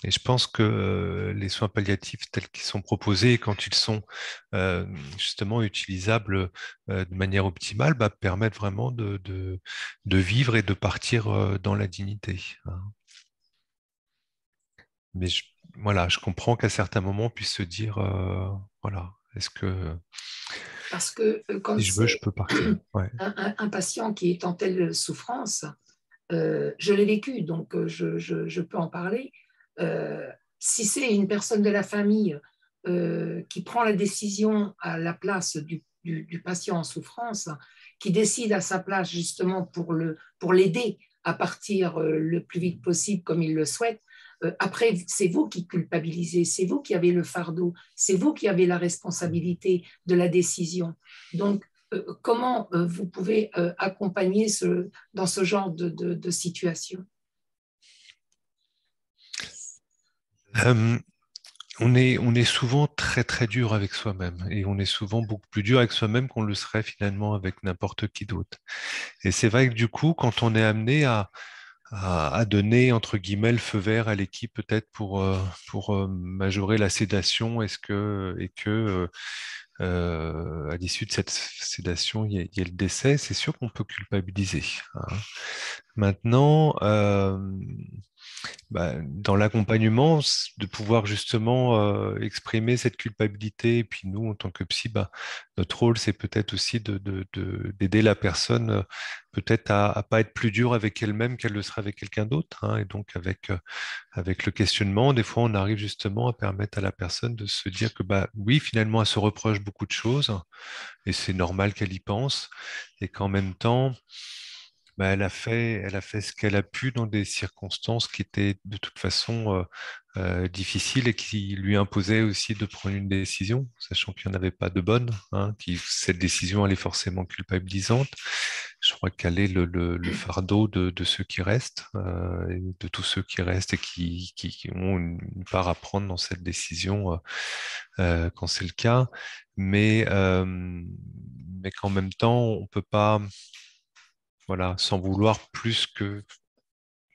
Speaker 3: je pense que les soins palliatifs tels qu'ils sont proposés, quand ils sont euh, justement utilisables de manière optimale, bah, permettent vraiment de vivre et de partir dans la dignité, hein. Mais voilà, je comprends qu'à certains moments, on puisse se dire, voilà, est-ce que
Speaker 1: Parce que quand
Speaker 3: si je veux, je
Speaker 1: c'est
Speaker 3: peux partir. Ouais.
Speaker 1: un patient qui est en telle souffrance, je l'ai vécu, donc je peux en parler. Euh, Si c'est une personne de la famille qui prend la décision à la place du patient en souffrance, qui décide à sa place justement pour l'aider à partir le plus vite possible comme il le souhaite, après, c'est vous qui culpabilisez, c'est vous qui avez le fardeau, c'est vous qui avez la responsabilité de la décision. Donc, comment vous pouvez accompagner dans ce genre de situation?
Speaker 3: Euh, on est souvent très très dur avec soi-même et on est souvent beaucoup plus dur avec soi-même qu'on le serait finalement avec n'importe qui d'autre. Et c'est vrai que du coup, quand on est amené à donner entre guillemets le feu vert à l'équipe peut-être pour majorer la sédation, et que à l'issue de cette sédation, il y a le décès, c'est sûr qu'on peut culpabiliser, hein. Maintenant, bah, dans l'accompagnement, de pouvoir justement exprimer cette culpabilité. Et puis nous, en tant que psy, bah, notre rôle, c'est peut-être aussi d'aider la personne peut-être à pas être plus dure avec elle-même qu'elle le serait avec quelqu'un d'autre, hein. Et donc avec le questionnement, des fois, on arrive justement à permettre à la personne de se dire que bah oui, finalement, elle se reproche beaucoup de choses et c'est normal qu'elle y pense et qu'en même temps bah, elle a fait ce qu'elle a pu dans des circonstances qui étaient de toute façon difficiles et qui lui imposaient aussi de prendre une décision, sachant qu'il n'y en avait pas de bonne, hein, cette décision elle est forcément culpabilisante. Je crois qu'elle est le fardeau de ceux qui restent, et de tous ceux qui restent et qui ont une part à prendre dans cette décision quand c'est le cas, mais qu'en même temps, on peut pas voilà, sans vouloir plus que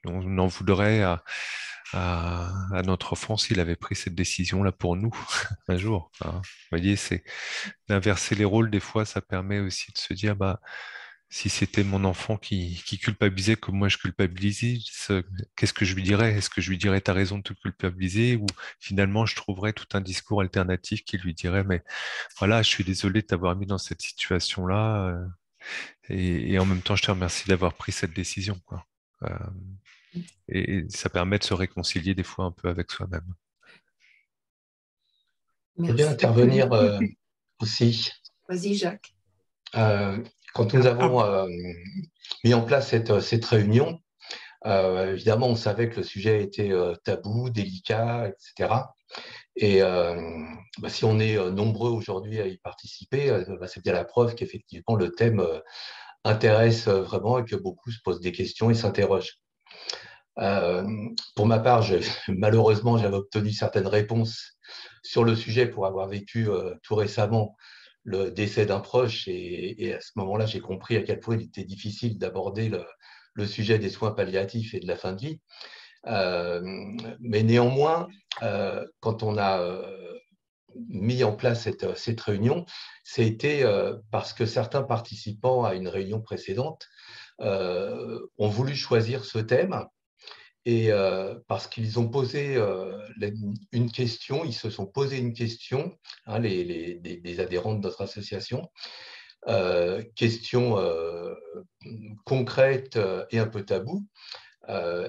Speaker 3: on en voudrait à notre enfant s'il avait pris cette décision-là pour nous un jour, hein. Vous voyez, c'est d'inverser les rôles, des fois, ça permet aussi de se dire, bah, si c'était mon enfant qui culpabilisait comme moi je culpabilise, qu'est-ce que je lui dirais? Est-ce que je lui dirais, t'as raison de te culpabiliser? Ou finalement, je trouverais tout un discours alternatif qui lui dirait, mais voilà, je suis désolé de t'avoir mis dans cette situation-là. Et en même temps, je te remercie d'avoir pris cette décision, quoi. Euh, et ça permet de se réconcilier des fois un peu avec soi-même.
Speaker 5: Je veux bien
Speaker 1: Merci.
Speaker 5: intervenir aussi.
Speaker 1: Vas-y, Jacques.
Speaker 5: Euh, Quand nous avons mis en place cette réunion, évidemment, on savait que le sujet était tabou, délicat, etc. Et bah, si on est nombreux aujourd'hui à y participer, bah, c'est bien la preuve qu'effectivement le thème intéresse vraiment et que beaucoup se posent des questions et s'interrogent. Euh, pour ma part, malheureusement, j'avais obtenu certaines réponses sur le sujet pour avoir vécu tout récemment le décès d'un proche. Et à ce moment-là, j'ai compris à quel point il était difficile d'aborder le sujet des soins palliatifs et de la fin de vie. Euh, mais néanmoins, quand on a mis en place cette réunion, c'était parce que certains participants à une réunion précédente ont voulu choisir ce thème et parce qu'ils ont posé une question, ils se sont posé une question, hein, des adhérents de notre association, question concrète et un peu taboue.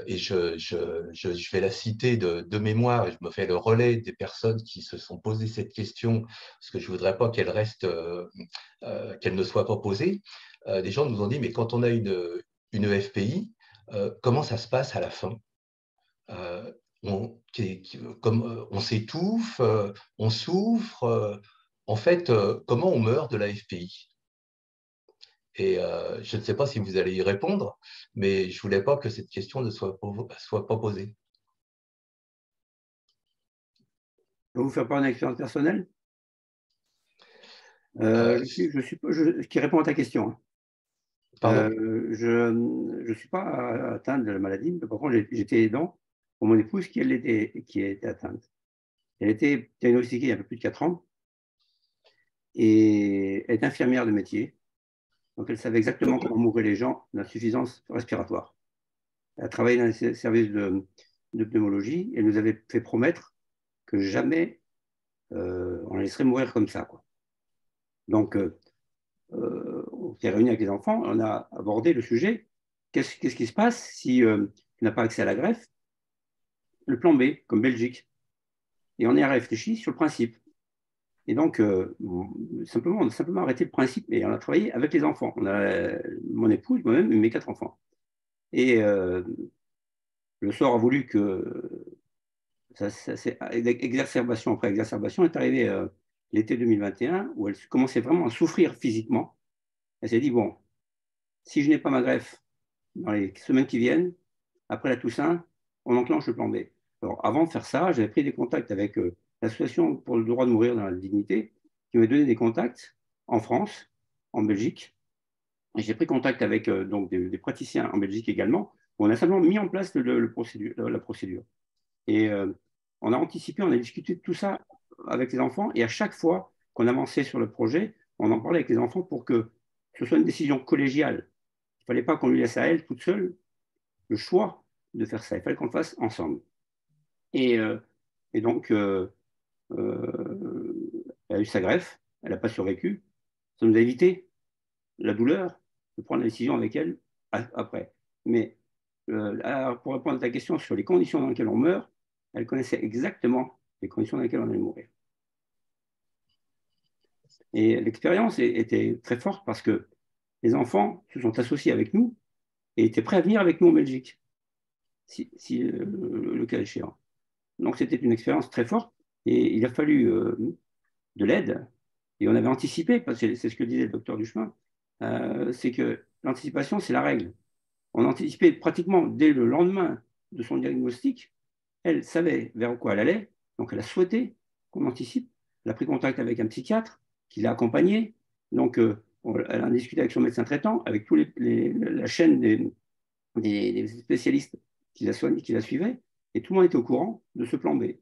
Speaker 5: Et je vais la citer de mémoire, et je me fais le relais des personnes qui se sont posées cette question, parce que je ne voudrais pas qu'elle reste, qu'elle ne soit pas posée. Des gens nous ont dit, mais quand on a une EFPI, comment ça se passe à la fin? comme on s'étouffe, on souffre. En fait, comment on meurt de la FPI? Et je ne sais pas si vous allez y répondre, mais je ne voulais pas que cette question ne soit pas posée.
Speaker 6: Je vais vous faire part d'une expérience personnelle qui répond à ta question. Hein.
Speaker 5: Pardon?
Speaker 6: Je ne suis pas atteint de la maladie, mais par contre, j'étais aidant pour mon épouse qui était atteinte. Elle était diagnostiquée il y a un peu plus de 4 ans et elle est infirmière de métier. Donc, elle savait exactement comment mouraient les gens d'insuffisance respiratoire. Elle a travaillé dans les services de pneumologie et nous avait fait promettre que jamais on la laisserait mourir comme ça, quoi. Donc, on s'est réunis avec les enfants, on a abordé le sujet. Qu'est-ce qui se passe si tu n'as pas accès à la greffe? Le plan B, comme Belgique. Et on y a réfléchi sur le principe. Et donc, on a simplement arrêté le principe et on a travaillé avec les enfants. On a mon épouse, moi-même et mes 4 enfants. Et le sort a voulu que exacerbation après exacerbation est arrivée l'été 2021 où elle commençait vraiment à souffrir physiquement. Elle s'est dit, bon, si je n'ai pas ma greffe dans les semaines qui viennent, après la Toussaint, on enclenche le plan B. Alors, avant de faire ça, j'avais pris des contacts avec l'Association pour le droit de mourir dans la dignité, qui m'avait donné des contacts en France, en Belgique. Et j'ai pris contact avec donc des praticiens en Belgique également, où on a simplement mis en place la procédure. Et on a anticipé, on a discuté de tout ça avec les enfants, et à chaque fois qu'on avançait sur le projet, on en parlait avec les enfants pour que ce soit une décision collégiale. Il ne fallait pas qu'on lui laisse à elle, toute seule, le choix de faire ça. Il fallait qu'on le fasse ensemble. Et donc, elle a eu sa greffe, elle n'a pas survécu. Ça nous a évité la douleur de prendre la décision avec elle après. Mais pour répondre à ta question sur les conditions dans lesquelles on meurt, elle connaissait exactement les conditions dans lesquelles on allait mourir. Et l'expérience était très forte parce que les enfants se sont associés avec nous et étaient prêts à venir avec nous en Belgique, si le cas échéant. Donc c'était une expérience très forte et il a fallu de l'aide. Et on avait anticipé, parce que c'est ce que disait le docteur Duchemin, c'est que l'anticipation, c'est la règle. On anticipait pratiquement dès le lendemain de son diagnostic. Elle savait vers quoi elle allait, donc elle a souhaité qu'on anticipe. Elle a pris contact avec un psychiatre qui l'a accompagnée. Donc, elle a discuté avec son médecin traitant, avec toute la chaîne des spécialistes qui la suivaient, et tout le monde était au courant de ce plan B.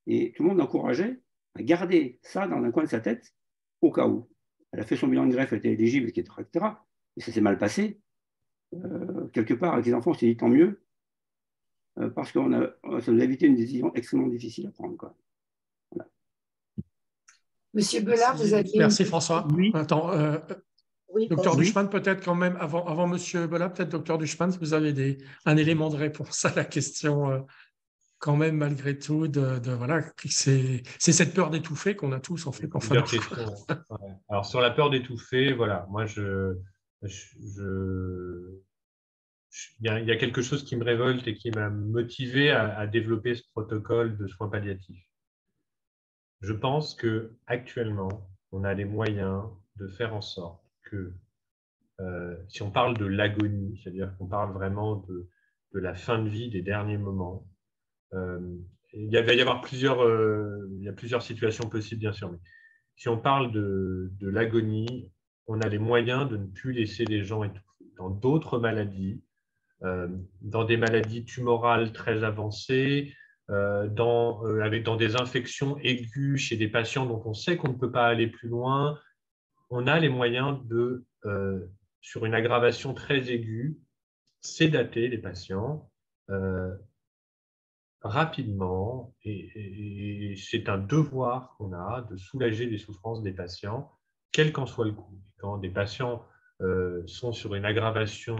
Speaker 6: Et tout le monde l'encourageait à garder ça dans un coin de sa tête au cas où. Elle a fait son bilan de greffe, elle était éligible, etc. Et ça s'est mal passé. Quelque part, avec les enfants, on s'est dit tant mieux, parce que ça nous a évité une décision extrêmement difficile à prendre, quoi. Voilà.
Speaker 1: Monsieur Belard, vous aviez...
Speaker 4: Merci François.
Speaker 6: Oui.
Speaker 4: Attends,
Speaker 1: Oui,
Speaker 4: docteur Duchemin, peut-être quand même, avant Monsieur Belard, peut-être docteur Duchemin, si vous avez un élément de réponse à la question, quand même, malgré tout, voilà, c'est cette peur d'étouffer qu'on a tous, en fait.
Speaker 2: Plusieurs questions. Ouais. Alors, sur la peur d'étouffer, voilà, moi, il y a quelque chose qui me révolte et qui m'a motivé à développer ce protocole de soins palliatifs. Je pense qu'actuellement, on a les moyens de faire en sorte que, si on parle de l'agonie, c'est-à-dire qu'on parle vraiment de la fin de vie, des derniers moments, il va y avoir plusieurs situations possibles, bien sûr, mais si on parle de l'agonie, on a les moyens de ne plus laisser les gens étouffer. Dans d'autres maladies, dans des maladies tumorales très avancées, dans des infections aiguës chez des patients dont on sait qu'on ne peut pas aller plus loin, on a les moyens de, sur une aggravation très aiguë, sédater les patients rapidement, et c'est un devoir qu'on a de soulager les souffrances des patients, quel qu'en soit le coût. Quand des patients sont sur une aggravation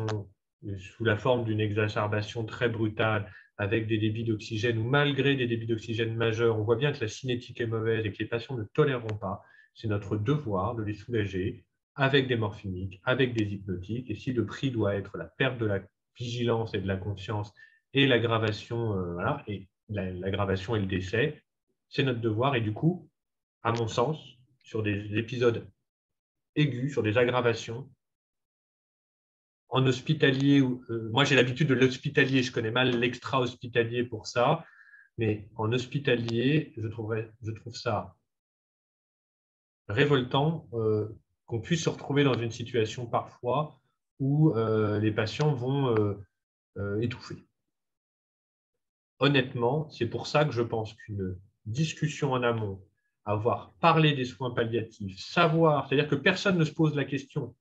Speaker 2: sous la forme d'une exacerbation très brutale, avec des débits d'oxygène ou malgré des débits d'oxygène majeurs, on voit bien que la cinétique est mauvaise et que les patients ne toléreront pas. C'est notre devoir de les soulager avec des morphiniques, avec des hypnotiques. Et si le prix doit être la perte de la vigilance et de la conscience et l'aggravation, voilà, et l'aggravation et le décès. C'est notre devoir et du coup, à mon sens, sur des épisodes aigus, sur des aggravations, en hospitalier, moi j'ai l'habitude de l'hospitalier, je connais mal l'extra-hospitalier pour ça, mais en hospitalier, je trouve ça révoltant qu'on puisse se retrouver dans une situation parfois où les patients vont étouffer. Honnêtement, c'est pour ça que je pense qu'une discussion en amont, avoir parlé des soins palliatifs, savoir, c'est-à-dire que personne ne se pose la question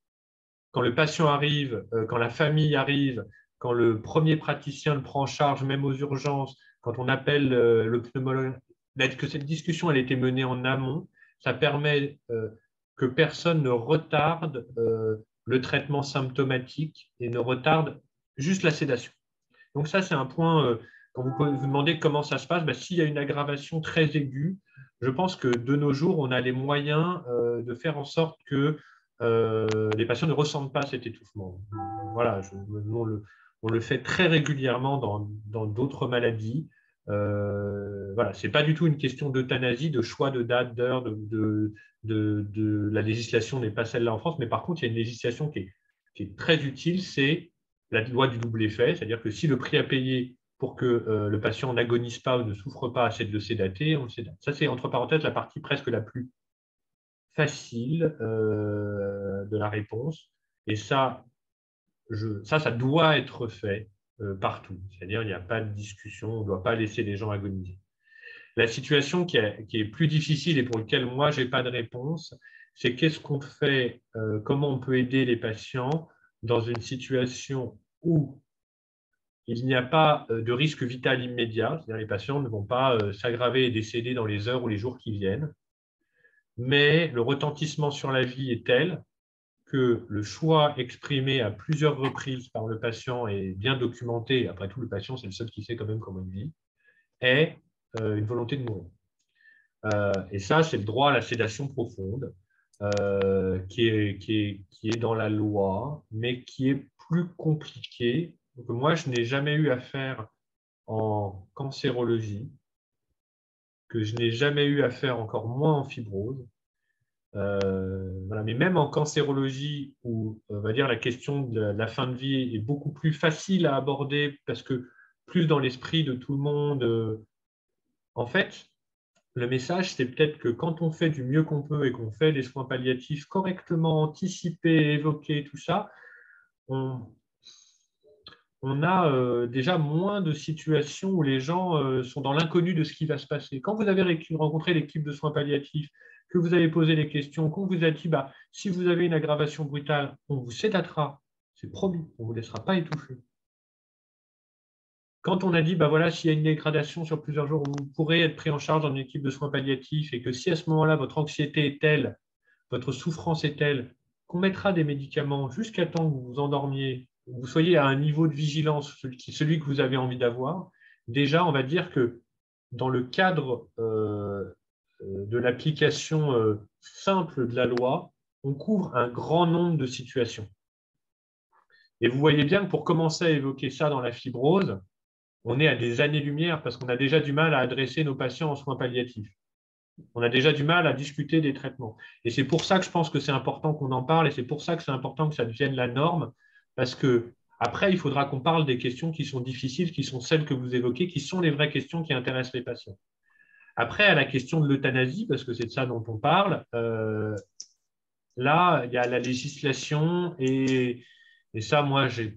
Speaker 2: quand le patient arrive, quand la famille arrive, quand le premier praticien le prend en charge, même aux urgences, quand on appelle le pneumologue, que cette discussion elle a été menée en amont, ça permet que personne ne retarde le traitement symptomatique et ne retarde juste la sédation. Donc ça, c'est un point, quand vous pouvez vous demander comment ça se passe, s'il y a une aggravation très aiguë, je pense que de nos jours, on a les moyens de faire en sorte que les patients ne ressentent pas cet étouffement. Voilà, on le fait très régulièrement dans d'autres maladies. Voilà, ce n'est pas du tout une question d'euthanasie, de choix de date, d'heure, la législation n'est pas celle-là en France, mais par contre, il y a une législation qui est très utile, c'est la loi du double effet, c'est-à-dire que si le prix à payer pour que le patient n'agonise pas ou ne souffre pas, c'est de le sédater, on le sédate. Ça, c'est entre parenthèses la partie presque la plus facile de la réponse. Et ça doit être fait partout. C'est-à-dire, il n'y a pas de discussion, on ne doit pas laisser les gens agoniser. La situation qui est plus difficile et pour laquelle moi, je n'ai pas de réponse, c'est qu'est-ce qu'on fait, comment on peut aider les patients dans une situation où il n'y a pas de risque vital immédiat, c'est-à-dire les patients ne vont pas s'aggraver et décéder dans les heures ou les jours qui viennent, mais le retentissement sur la vie est tel que le choix exprimé à plusieurs reprises par le patient est bien documenté, après tout le patient c'est le seul qui sait quand même comment il vit, est une volonté de mourir. Et ça, c'est le droit à la sédation profonde qui est dans la loi, mais qui est plus compliqué. Donc, moi, je n'ai jamais eu affaire en cancérologie, que je n'ai jamais eu affaire encore moins en fibrose. Voilà. Mais même en cancérologie, où on va dire la question de la fin de vie est beaucoup plus facile à aborder parce que plus dans l'esprit de tout le monde, en fait, le message, c'est peut-être que quand on fait du mieux qu'on peut et qu'on fait les soins palliatifs correctement anticipés, évoqués, tout ça, on a déjà moins de situations où les gens sont dans l'inconnu de ce qui va se passer. Quand vous avez rencontré l'équipe de soins palliatifs, que vous avez posé les questions, qu'on vous a dit si vous avez une aggravation brutale, on vous sédatera, c'est promis, on ne vous laissera pas étouffer. Quand on a dit, voilà, s'il y a une dégradation sur plusieurs jours, vous pourrez être pris en charge dans une équipe de soins palliatifs et que si à ce moment-là, votre anxiété est telle, votre souffrance est telle, qu'on mettra des médicaments jusqu'à temps que vous vous endormiez, que vous soyez à un niveau de vigilance, celui que vous avez envie d'avoir, déjà, on va dire que dans le cadre de l'application simple de la loi, on couvre un grand nombre de situations. Et vous voyez bien que pour commencer à évoquer ça dans la fibrose, on est à des années-lumière parce qu'on a déjà du mal à adresser nos patients en soins palliatifs. On a déjà du mal à discuter des traitements. Et c'est pour ça que je pense que c'est important qu'on en parle et c'est pour ça que c'est important que ça devienne la norme parce que après, il faudra qu'on parle des questions qui sont difficiles, qui sont celles que vous évoquez, qui sont les vraies questions qui intéressent les patients. Après, à la question de l'euthanasie, parce que c'est de ça dont on parle, là, il y a la législation et ça, moi, je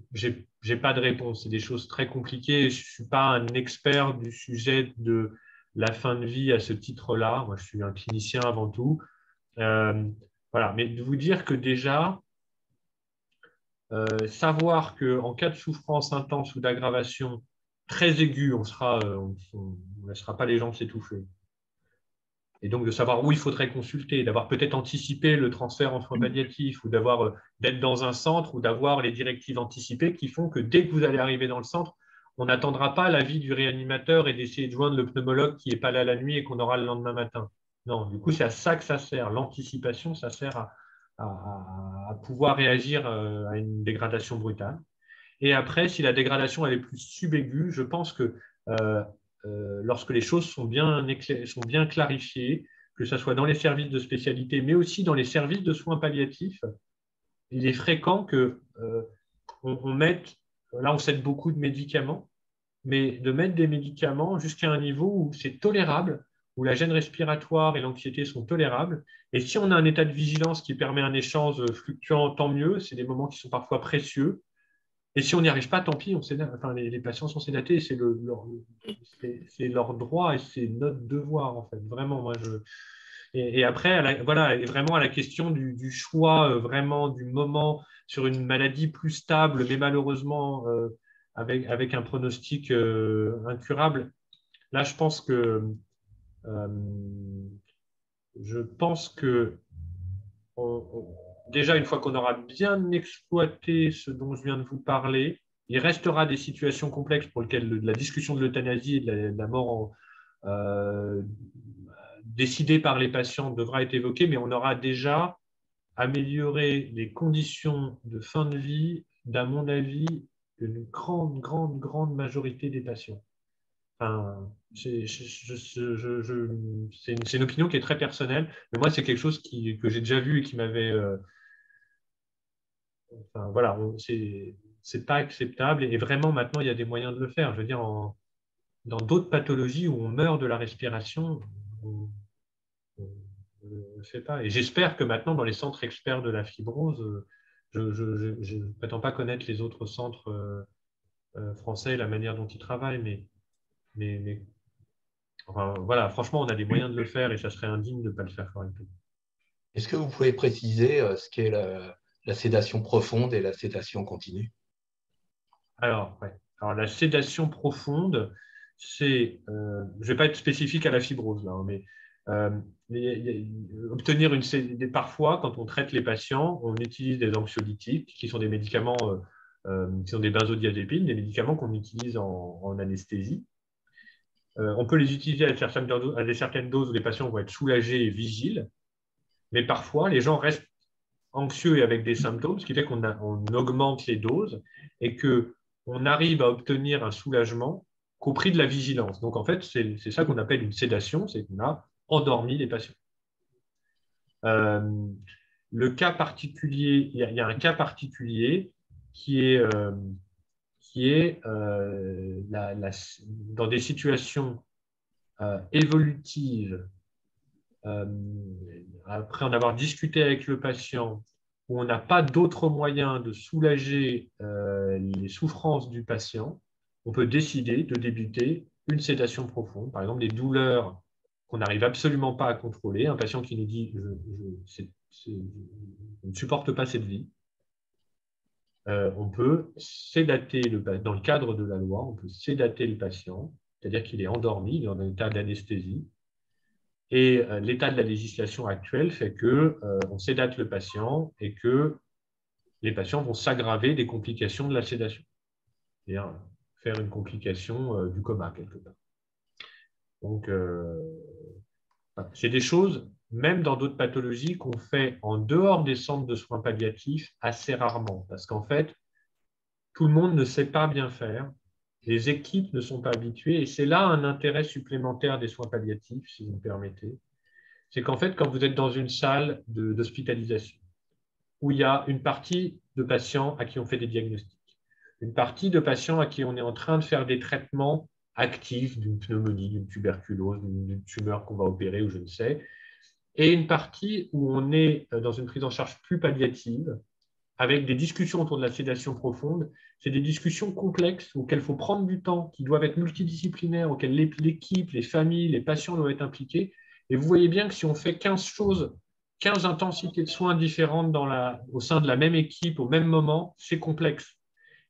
Speaker 2: n'ai pas de réponse. C'est des choses très compliquées. Je ne suis pas un expert du sujet de la fin de vie à ce titre-là. Moi, je suis un clinicien avant tout. Voilà. Mais de vous dire que déjà, savoir qu'en cas de souffrance intense ou d'aggravation très aiguë, on ne laissera pas les gens s'étouffer. Et donc de savoir où il faudrait consulter, d'avoir peut-être anticipé le transfert en soins palliatifs ou d'être dans un centre ou d'avoir les directives anticipées qui font que dès que vous allez arriver dans le centre, on n'attendra pas l'avis du réanimateur et d'essayer de joindre le pneumologue qui n'est pas là la nuit et qu'on aura le lendemain matin. Non, du coup, c'est à ça que ça sert. L'anticipation, ça sert à pouvoir réagir à une dégradation brutale. Et après, si la dégradation elle est plus subaiguë, je pense que lorsque les choses sont bien clarifiées, que ce soit dans les services de spécialité, mais aussi dans les services de soins palliatifs. Il est fréquent qu'on mette, là on cède beaucoup de médicaments, mais de mettre des médicaments jusqu'à un niveau où c'est tolérable, où la gêne respiratoire et l'anxiété sont tolérables. Et si on a un état de vigilance qui permet un échange fluctuant, tant mieux, c'est des moments qui sont parfois précieux. Et si on n'y arrive pas, tant pis, les patients sont sédatés, c'est leur droit et c'est notre devoir, en fait. Vraiment, moi, Et après, voilà, et vraiment à la question du choix, vraiment du moment sur une maladie plus stable, mais malheureusement avec un pronostic incurable. Là, euh, je pense que déjà, une fois qu'on aura bien exploité ce dont je viens de vous parler, il restera des situations complexes pour lesquelles la discussion de l'euthanasie et de la mort décidée par les patients devra être évoquée, mais on aura déjà amélioré les conditions de fin de vie, d'à mon avis, d'une grande majorité des patients. Enfin, c'est une opinion qui est très personnelle, mais moi, c'est quelque chose que j'ai déjà vu et qui m'avait... enfin, voilà, c'est pas acceptable. Et vraiment, maintenant, il y a des moyens de le faire. Je veux dire, dans d'autres pathologies où on meurt de la respiration, on ne le fait pas. Et j'espère que maintenant, dans les centres experts de la fibrose, je ne prétends pas connaître les autres centres français, la manière dont ils travaillent, mais enfin, voilà, franchement, on a des moyens de le faire et ça serait indigne de ne pas le faire correctement.
Speaker 5: Est-ce que vous pouvez préciser ce qu'est la sédation profonde et la sédation continue?
Speaker 2: Alors, ouais. Alors, la sédation profonde, je ne vais pas être spécifique à la fibrose, là, mais obtenir parfois, quand on traite les patients, on utilise des anxiolytiques, qui sont des médicaments, qui sont des benzodiazépines, des médicaments qu'on utilise en anesthésie. On peut les utiliser à des certaines doses où les patients vont être soulagés et vigiles, mais parfois, les gens restent anxieux et avec des symptômes, ce qui fait qu'on augmente les doses et qu'on arrive à obtenir un soulagement qu'au prix de la vigilance. Donc, en fait, c'est ça qu'on appelle une sédation, c'est qu'on a endormi les patients. Le cas particulier, il y a un cas particulier qui est dans des situations évolutives, après en avoir discuté avec le patient, où on n'a pas d'autre moyen de soulager les souffrances du patient, on peut décider de débuter une sédation profonde, par exemple des douleurs qu'on n'arrive absolument pas à contrôler, un patient qui nous dit je ne supporte pas cette vie. On peut sédater dans le cadre de la loi, on peut sédater le patient, c'est-à-dire qu'il est endormi dans un état d'anesthésie. Et l'état de la législation actuelle fait qu'on sédate le patient et que les patients vont s'aggraver des complications de la sédation, c'est-à-dire faire une complication du coma quelque part. Donc, c'est des choses, même dans d'autres pathologies, qu'on fait en dehors des centres de soins palliatifs assez rarement, parce qu'en fait, tout le monde ne sait pas bien faire, les équipes ne sont pas habituées, et c'est là un intérêt supplémentaire des soins palliatifs, si vous me permettez. C'est qu'en fait, quand vous êtes dans une salle d'hospitalisation, où il y a une partie de patients à qui on fait des diagnostics, une partie de patients à qui on est en train de faire des traitements actifs d'une pneumonie, d'une tuberculose, d'une tumeur qu'on va opérer ou je ne sais, et une partie où on est dans une prise en charge plus palliative, avec des discussions autour de la sédation profonde. C'est des discussions complexes auxquelles il faut prendre du temps, qui doivent être multidisciplinaires, auxquelles l'équipe, les familles, les patients doivent être impliqués. Et vous voyez bien que si on fait 15 choses, 15 intensités de soins différentes au sein de la même équipe, au même moment, c'est complexe.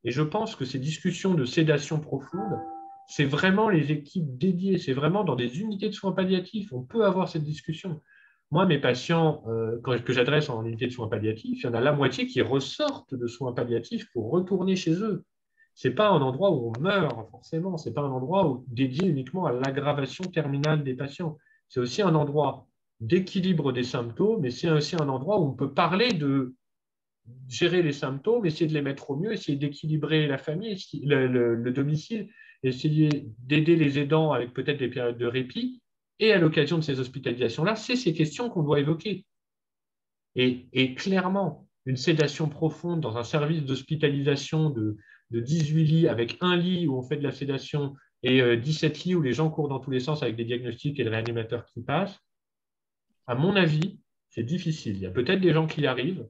Speaker 2: Et je pense que ces discussions de sédation profonde, c'est vraiment les équipes dédiées, c'est vraiment dans des unités de soins palliatifs. On peut avoir cette discussion. Moi, mes patients que j'adresse en unité de soins palliatifs, il y en a la moitié qui ressortent de soins palliatifs pour retourner chez eux. Ce n'est pas un endroit où on meurt, forcément. Ce n'est pas un endroit dédié uniquement à l'aggravation terminale des patients. C'est aussi un endroit d'équilibre des symptômes, mais c'est aussi un endroit où on peut parler de gérer les symptômes, essayer de les mettre au mieux, essayer d'équilibrer la famille, le domicile. essayer d'aider les aidants avec peut-être des périodes de répit, et à l'occasion de ces hospitalisations-là, c'est ces questions qu'on doit évoquer. Et clairement, une sédation profonde dans un service d'hospitalisation de 18 lits, avec un lit où on fait de la sédation et 17 lits où les gens courent dans tous les sens avec des diagnostics et le réanimateur qui passe, à mon avis, c'est difficile. Il y a peut-être des gens qui y arrivent.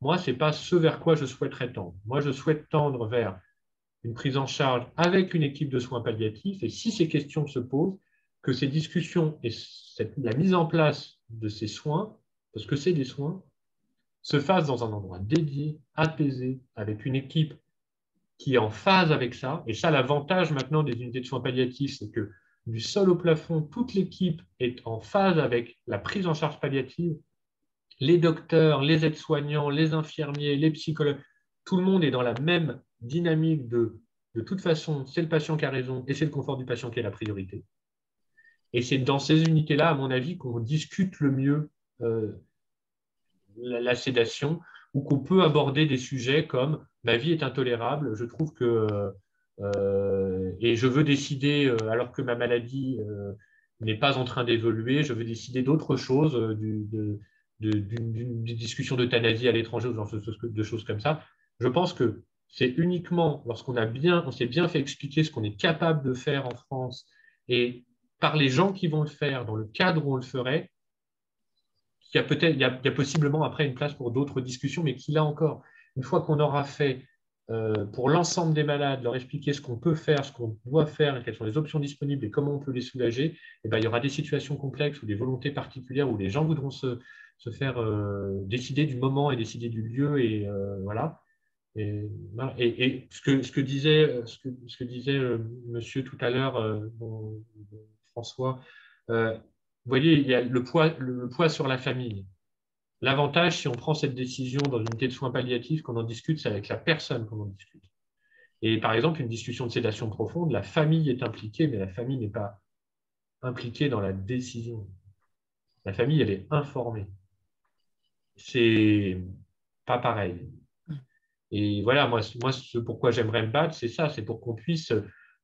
Speaker 2: Moi, ce n'est pas ce vers quoi je souhaiterais tendre. Moi, je souhaite tendre vers une prise en charge avec une équipe de soins palliatifs. Et si ces questions se posent, que ces discussions et la mise en place de ces soins, parce que c'est des soins, se fassent dans un endroit dédié, apaisé, avec une équipe qui est en phase avec ça. Et ça, l'avantage maintenant des unités de soins palliatifs, c'est que du sol au plafond, toute l'équipe est en phase avec la prise en charge palliative. Les docteurs, les aides-soignants, les infirmiers, les psychologues, tout le monde est dans la même dynamique de toute façon, c'est le patient qui a raison et c'est le confort du patient qui est la priorité. Et c'est dans ces unités-là, à mon avis, qu'on discute le mieux la sédation, ou qu'on peut aborder des sujets comme « ma vie est intolérable, je trouve que… et je veux décider, alors que ma maladie n'est pas en train d'évoluer, je veux décider d'autre chose, d'une discussion d'euthanasie à l'étranger ou de choses comme ça. » Je pense que c'est uniquement lorsqu'on s'est bien fait expliquer ce qu'on est capable de faire en France et par les gens qui vont le faire, dans le cadre où on le ferait, il y a possiblement après une place pour d'autres discussions, mais qu'il a encore, une fois qu'on aura fait pour l'ensemble des malades, leur expliquer ce qu'on peut faire, ce qu'on doit faire, et quelles sont les options disponibles et comment on peut les soulager, et ben, il y aura des situations complexes ou des volontés particulières où les gens voudront se faire décider du moment et décider du lieu. Et voilà. Et ce que disait monsieur tout à l'heure, François, vous voyez, il y a le poids sur la famille. L'avantage, si on prend cette décision dans une unité de soins palliatifs, qu'on en discute, c'est avec la personne qu'on en discute. Et par exemple, une discussion de sédation profonde, la famille est impliquée, mais la famille n'est pas impliquée dans la décision. La famille, elle est informée. C'est pas pareil. Et voilà, moi ce pourquoi j'aimerais me battre, c'est ça, c'est pour qu'on puisse,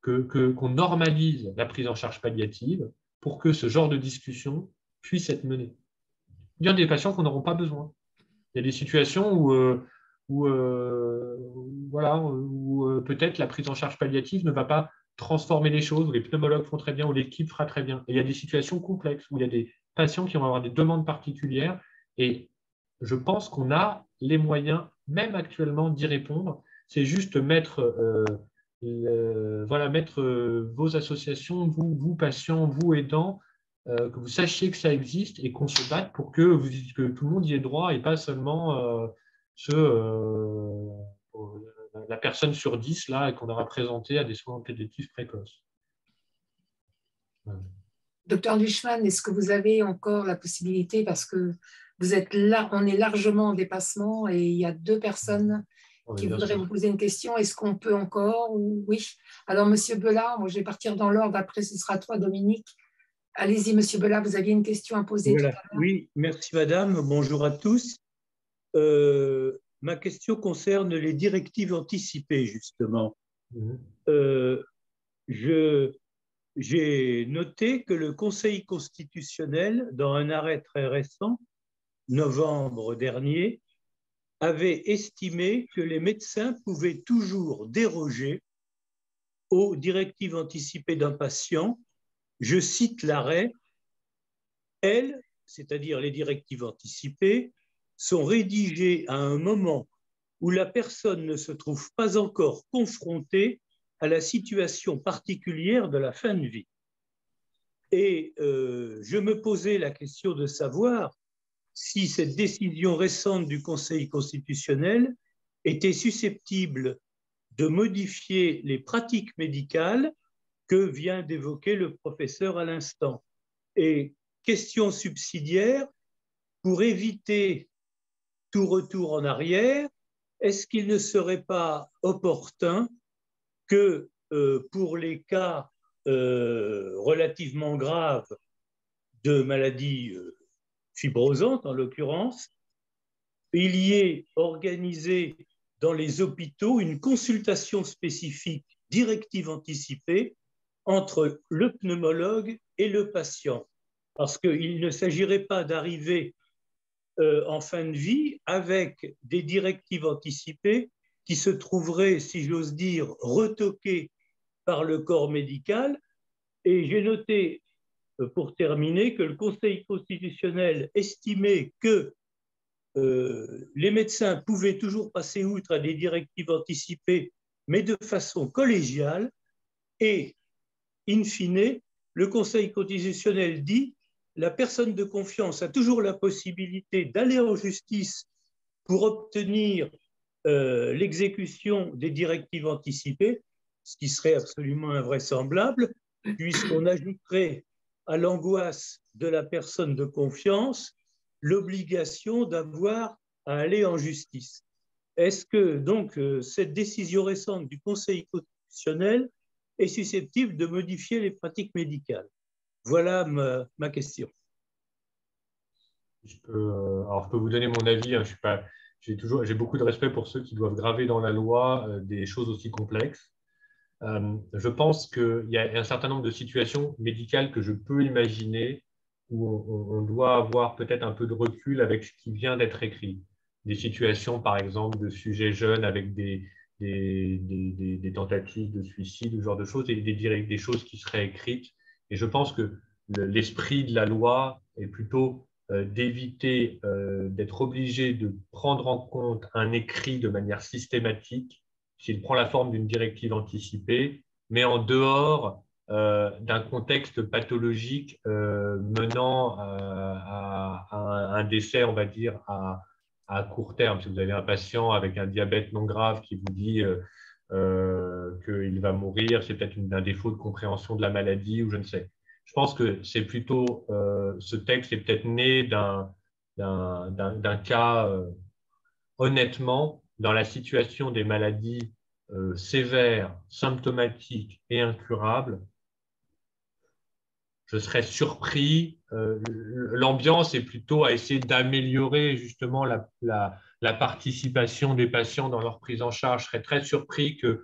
Speaker 2: qu'on normalise la prise en charge palliative, pour que ce genre de discussion puisse être menée. Il y a des patients qu'on n'auront pas besoin. Il y a des situations où peut-être la prise en charge palliative ne va pas transformer les choses, où les pneumologues font très bien, où l'équipe fera très bien. Et il y a des situations complexes, où il y a des patients qui vont avoir des demandes particulières. Et je pense qu'on a les moyens, même actuellement, d'y répondre. C'est juste mettre vos associations, vous patients, vous aidants, que vous sachiez que ça existe et qu'on se batte pour que tout le monde y ait droit et pas seulement la personne sur 10 là, qu'on aura présenté à des soins palliatifs précoces.
Speaker 1: Ouais. Docteur Duchman, est-ce que vous avez encore la possibilité, parce que vous êtes là, on est largement en dépassement et il y a 2 personnes qui voudraient vous poser une question. Est-ce qu'on peut encore ou... Oui. Alors, Monsieur Bella, moi je vais partir dans l'ordre, après ce sera toi, Dominique. Allez-y, Monsieur Bella, vous aviez une question à poser tout à l'heure.
Speaker 7: Oui, merci Madame, bonjour à tous. Ma question concerne les directives anticipées, justement. J'ai noté que le Conseil constitutionnel, dans un arrêt très récent, novembre dernier, avait estimé que les médecins pouvaient toujours déroger aux directives anticipées d'un patient. Je cite l'arrêt, elles, c'est-à-dire les directives anticipées, sont rédigées à un moment où la personne ne se trouve pas encore confrontée à la situation particulière de la fin de vie. Et je me posais la question de savoir si cette décision récente du Conseil constitutionnel était susceptible de modifier les pratiques médicales que vient d'évoquer le professeur à l'instant. Et question subsidiaire, pour éviter tout retour en arrière, est-ce qu'il ne serait pas opportun que pour les cas relativement graves de maladies fibrosantes, en l'occurrence, il y ait organisé dans les hôpitaux une consultation spécifique directive anticipée entre le pneumologue et le patient. Parce qu'il ne s'agirait pas d'arriver en fin de vie avec des directives anticipées qui se trouveraient, si j'ose dire, retoquées par le corps médical. Et j'ai noté, pour terminer, que le Conseil constitutionnel estimait que les médecins pouvaient toujours passer outre à des directives anticipées, mais de façon collégiale. Et, in fine, le Conseil constitutionnel dit la personne de confiance a toujours la possibilité d'aller en justice pour obtenir l'exécution des directives anticipées, ce qui serait absolument invraisemblable, puisqu'on ajouterait à l'angoisse de la personne de confiance l'obligation d'avoir à aller en justice. Est-ce que donc cette décision récente du Conseil constitutionnel est susceptible de modifier les pratiques médicales? Voilà ma question.
Speaker 2: Je peux vous donner mon avis. Hein, j'ai beaucoup de respect pour ceux qui doivent graver dans la loi des choses aussi complexes. Je pense qu'il y a un certain nombre de situations médicales que je peux imaginer où on doit avoir peut-être un peu de recul avec ce qui vient d'être écrit. Des situations, par exemple, de sujets jeunes avec des tentatives de suicide, ce genre de choses, et des choses qui seraient écrites. Et je pense que l'esprit de la loi est plutôt d'éviter d'être obligé de prendre en compte un écrit de manière systématique s'il prend la forme d'une directive anticipée, mais en dehors d'un contexte pathologique menant à un décès, on va dire, à court terme. Si vous avez un patient avec un diabète non grave qui vous dit qu'il va mourir, c'est peut-être un défaut de compréhension de la maladie ou je ne sais. Je pense que c'est plutôt, ce texte est peut-être né d'un cas, honnêtement, dans la situation des maladies sévères, symptomatiques et incurables, je serais surpris. L'ambiance est plutôt à essayer d'améliorer justement la participation des patients dans leur prise en charge. Je serais très surpris que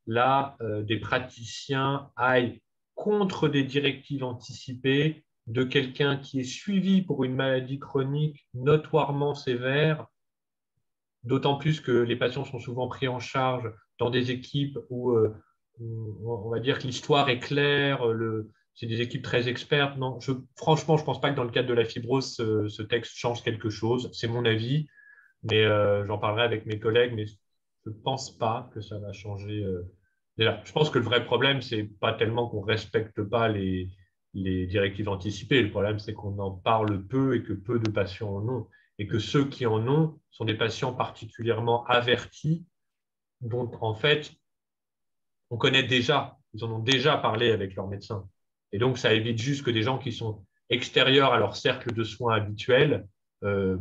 Speaker 2: des praticiens aillent contre des directives anticipées de quelqu'un qui est suivi pour une maladie chronique notoirement sévère, d'autant plus que les patients sont souvent pris en charge dans des équipes où on va dire que l'histoire est claire, c'est des équipes très expertes. Non, franchement, je ne pense pas que dans le cadre de la fibrose, ce texte change quelque chose. C'est mon avis, mais j'en parlerai avec mes collègues, mais je ne pense pas que ça va changer. Déjà, je pense que le vrai problème, ce n'est pas tellement qu'on ne respecte pas les directives anticipées. Le problème, c'est qu'on en parle peu et que peu de patients en ont. Et que ceux qui en ont sont des patients particulièrement avertis, dont en fait, on connaît déjà, ils en ont déjà parlé avec leur médecin. Et donc, ça évite juste que des gens qui sont extérieurs à leur cercle de soins habituel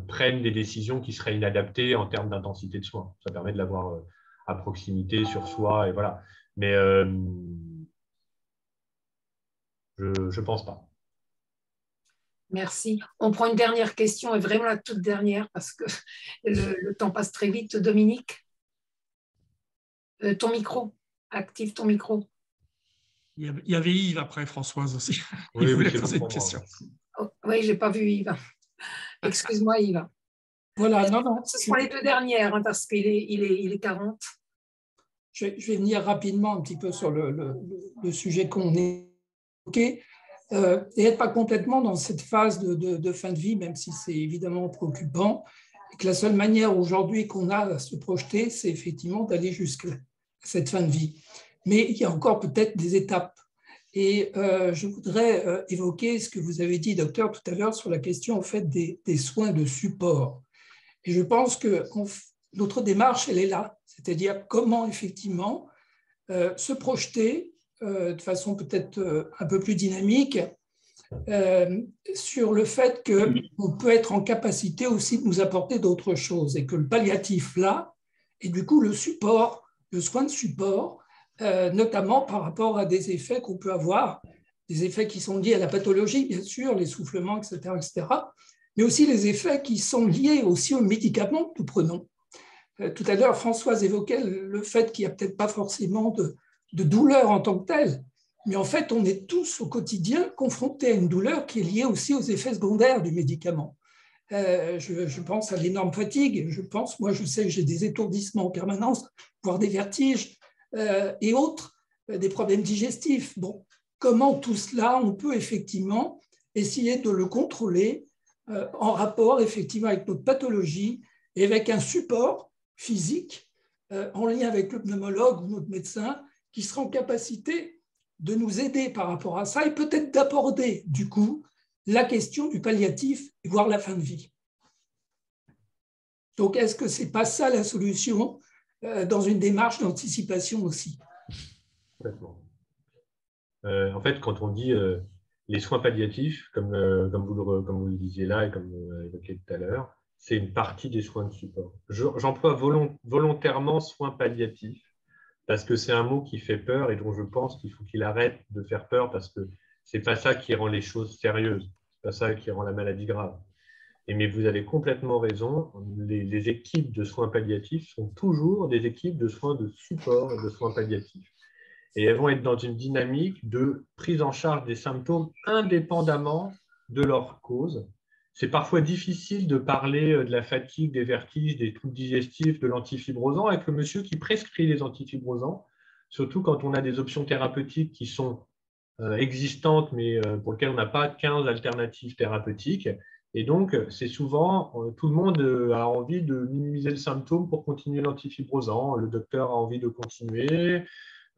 Speaker 2: prennent des décisions qui seraient inadaptées en termes d'intensité de soins. Ça permet de l'avoir à proximité sur soi, et voilà. Mais je ne pense pas.
Speaker 1: Merci. On prend une dernière question, et vraiment la toute dernière, parce que le temps passe très vite. Dominique, ton micro, active ton micro.
Speaker 4: Il y avait Yves après, Françoise aussi.
Speaker 2: Oui,
Speaker 4: Il voulait poser une question.
Speaker 1: Oh, oui, je n'ai pas vu Yves. Excuse-moi, Yves.
Speaker 8: Voilà, non.
Speaker 1: Ce sont les deux dernières, hein, parce qu'il est 40.
Speaker 8: Je vais venir rapidement un petit peu sur le sujet qu'on évoqué. Et être pas complètement dans cette phase de fin de vie, même si c'est évidemment préoccupant, et que la seule manière aujourd'hui qu'on a à se projeter, c'est effectivement d'aller jusqu'à cette fin de vie. Mais il y a encore peut-être des étapes. Et je voudrais évoquer ce que vous avez dit, docteur, tout à l'heure, sur la question en fait, des soins de support. Et je pense que notre démarche, elle est là, c'est-à-dire comment effectivement se projeter de façon peut-être un peu plus dynamique sur le fait qu'on peut être en capacité aussi de nous apporter d'autres choses et que le palliatif là, et du coup le support, le soin de support, notamment par rapport à des effets qu'on peut avoir, des effets qui sont liés à la pathologie, bien sûr, l'essoufflement, etc., mais aussi les effets qui sont liés aussi aux médicaments que nous prenons. Tout à l'heure, Françoise évoquait le fait qu'il n'y a peut-être pas forcément de douleur en tant que telle, mais en fait, on est tous au quotidien confrontés à une douleur qui est liée aussi aux effets secondaires du médicament. Je pense à l'énorme fatigue, moi je sais que j'ai des étourdissements en permanence, voire des vertiges et autres, des problèmes digestifs. Bon, comment tout cela, on peut effectivement essayer de le contrôler en rapport effectivement avec notre pathologie et avec un support physique en lien avec le pneumologue ou notre médecin qui sera en capacité de nous aider par rapport à ça et peut-être d'aborder du coup la question du palliatif, voire la fin de vie. Donc, est-ce que ce n'est pas ça la solution dans une démarche d'anticipation aussi?
Speaker 2: Complètement. En fait, quand on dit les soins palliatifs, comme vous le disiez là et comme vous l'évoquiez tout à l'heure, c'est une partie des soins de support. J'emploie volontairement soins palliatifs parce que c'est un mot qui fait peur et dont je pense qu'il faut qu'il arrête de faire peur parce que ce n'est pas ça qui rend les choses sérieuses, ce n'est pas ça qui rend la maladie grave. Mais vous avez complètement raison, les équipes de soins palliatifs sont toujours des équipes de soins de support et de soins palliatifs. Et elles vont être dans une dynamique de prise en charge des symptômes indépendamment de leur cause. C'est parfois difficile de parler de la fatigue, des vertiges, des troubles digestifs, de l'antifibrosant avec le monsieur qui prescrit les antifibrosants, surtout quand on a des options thérapeutiques qui sont existantes, mais pour lesquelles on n'a pas 15 alternatives thérapeutiques. Et donc, c'est souvent, tout le monde a envie de minimiser le symptôme pour continuer l'antifibrosant. Le docteur a envie de continuer.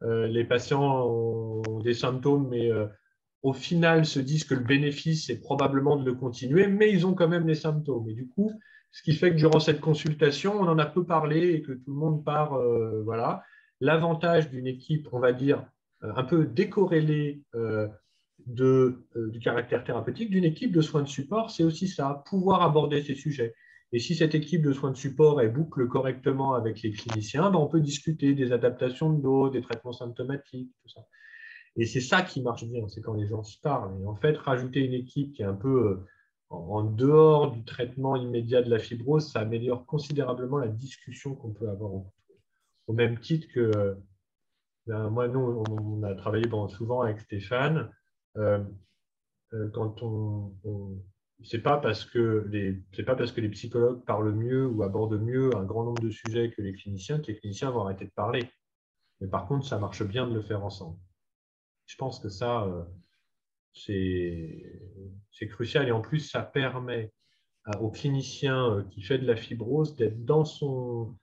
Speaker 2: Les patients ont des symptômes, mais au final se disent que le bénéfice, c'est probablement de le continuer, mais ils ont quand même les symptômes. Et du coup, ce qui fait que durant cette consultation, on en a peu parlé et que tout le monde part, voilà. L'avantage d'une équipe, on va dire, un peu décorrélée du caractère thérapeutique d'une équipe de soins de support, c'est aussi ça, pouvoir aborder ces sujets. Et si cette équipe de soins de support elle boucle correctement avec les cliniciens, ben on peut discuter des adaptations de doses, des traitements symptomatiques, tout ça. Et c'est ça qui marche bien, c'est quand les gens se parlent. Et en fait, rajouter une équipe qui est un peu en dehors du traitement immédiat de la fibrose, ça améliore considérablement la discussion qu'on peut avoir. Au même titre que moi, nous, on a travaillé souvent avec Stéphane. Quand c'est pas parce que les psychologues parlent mieux ou abordent mieux un grand nombre de sujets que les cliniciens vont arrêter de parler. Mais par contre, ça marche bien de le faire ensemble. Je pense que ça, c'est crucial. Et en plus, ça permet au clinicien qui fait de la fibrose d'être dans son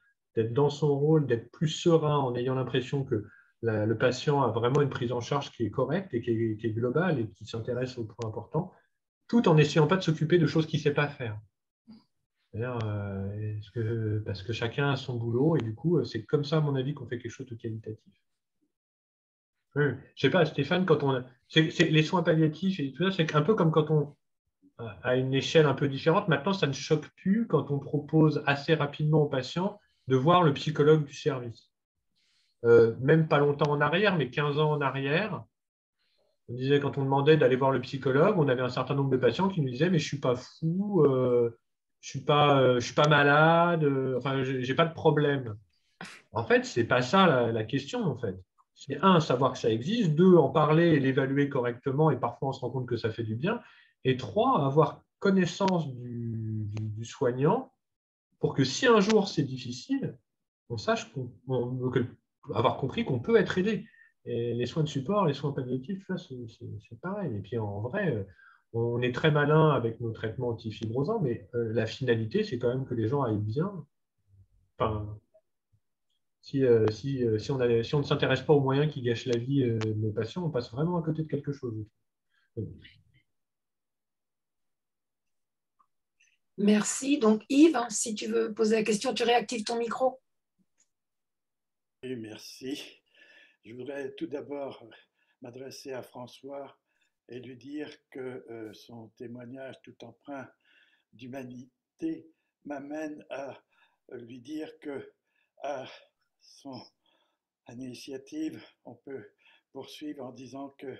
Speaker 2: rôle, d'être plus serein en ayant l'impression que le patient a vraiment une prise en charge qui est correcte et qui est globale et qui s'intéresse aux points importants, tout en n'essayant pas de s'occuper de choses qu'il ne sait pas faire. Parce que chacun a son boulot et du coup, c'est comme ça, à mon avis, qu'on fait quelque chose de qualitatif. Oui. Je ne sais pas, Stéphane, les soins palliatifs et tout ça, c'est un peu comme quand on, à une échelle un peu différente, maintenant, ça ne choque plus quand on propose assez rapidement aux patients de voir le psychologue du service. Même pas longtemps en arrière, mais 15 ans en arrière, on disait, quand on demandait d'aller voir le psychologue, on avait un certain nombre de patients qui nous disaient mais je suis pas fou, je suis pas malade, enfin j'ai pas de problème. En fait, c'est pas ça la question en fait. C'est un, savoir que ça existe, deux, en parler et l'évaluer correctement et parfois on se rend compte que ça fait du bien, et trois, avoir connaissance du soignant pour que si un jour c'est difficile, on sache avoir compris qu'on peut être aidé. Et les soins de support, les soins palliatifs, c'est pareil. Et puis en vrai, on est très malin avec nos traitements antifibrosants, mais la finalité, c'est quand même que les gens aillent bien. Enfin, si on ne s'intéresse pas aux moyens qui gâchent la vie de nos patients, on passe vraiment à côté de quelque chose.
Speaker 1: Merci. Donc Yves, si tu veux poser la question, tu réactives ton micro.
Speaker 9: Oui, merci. Je voudrais tout d'abord m'adresser à François et lui dire que son témoignage tout empreint d'humanité m'amène à lui dire que à son initiative, on peut poursuivre en disant que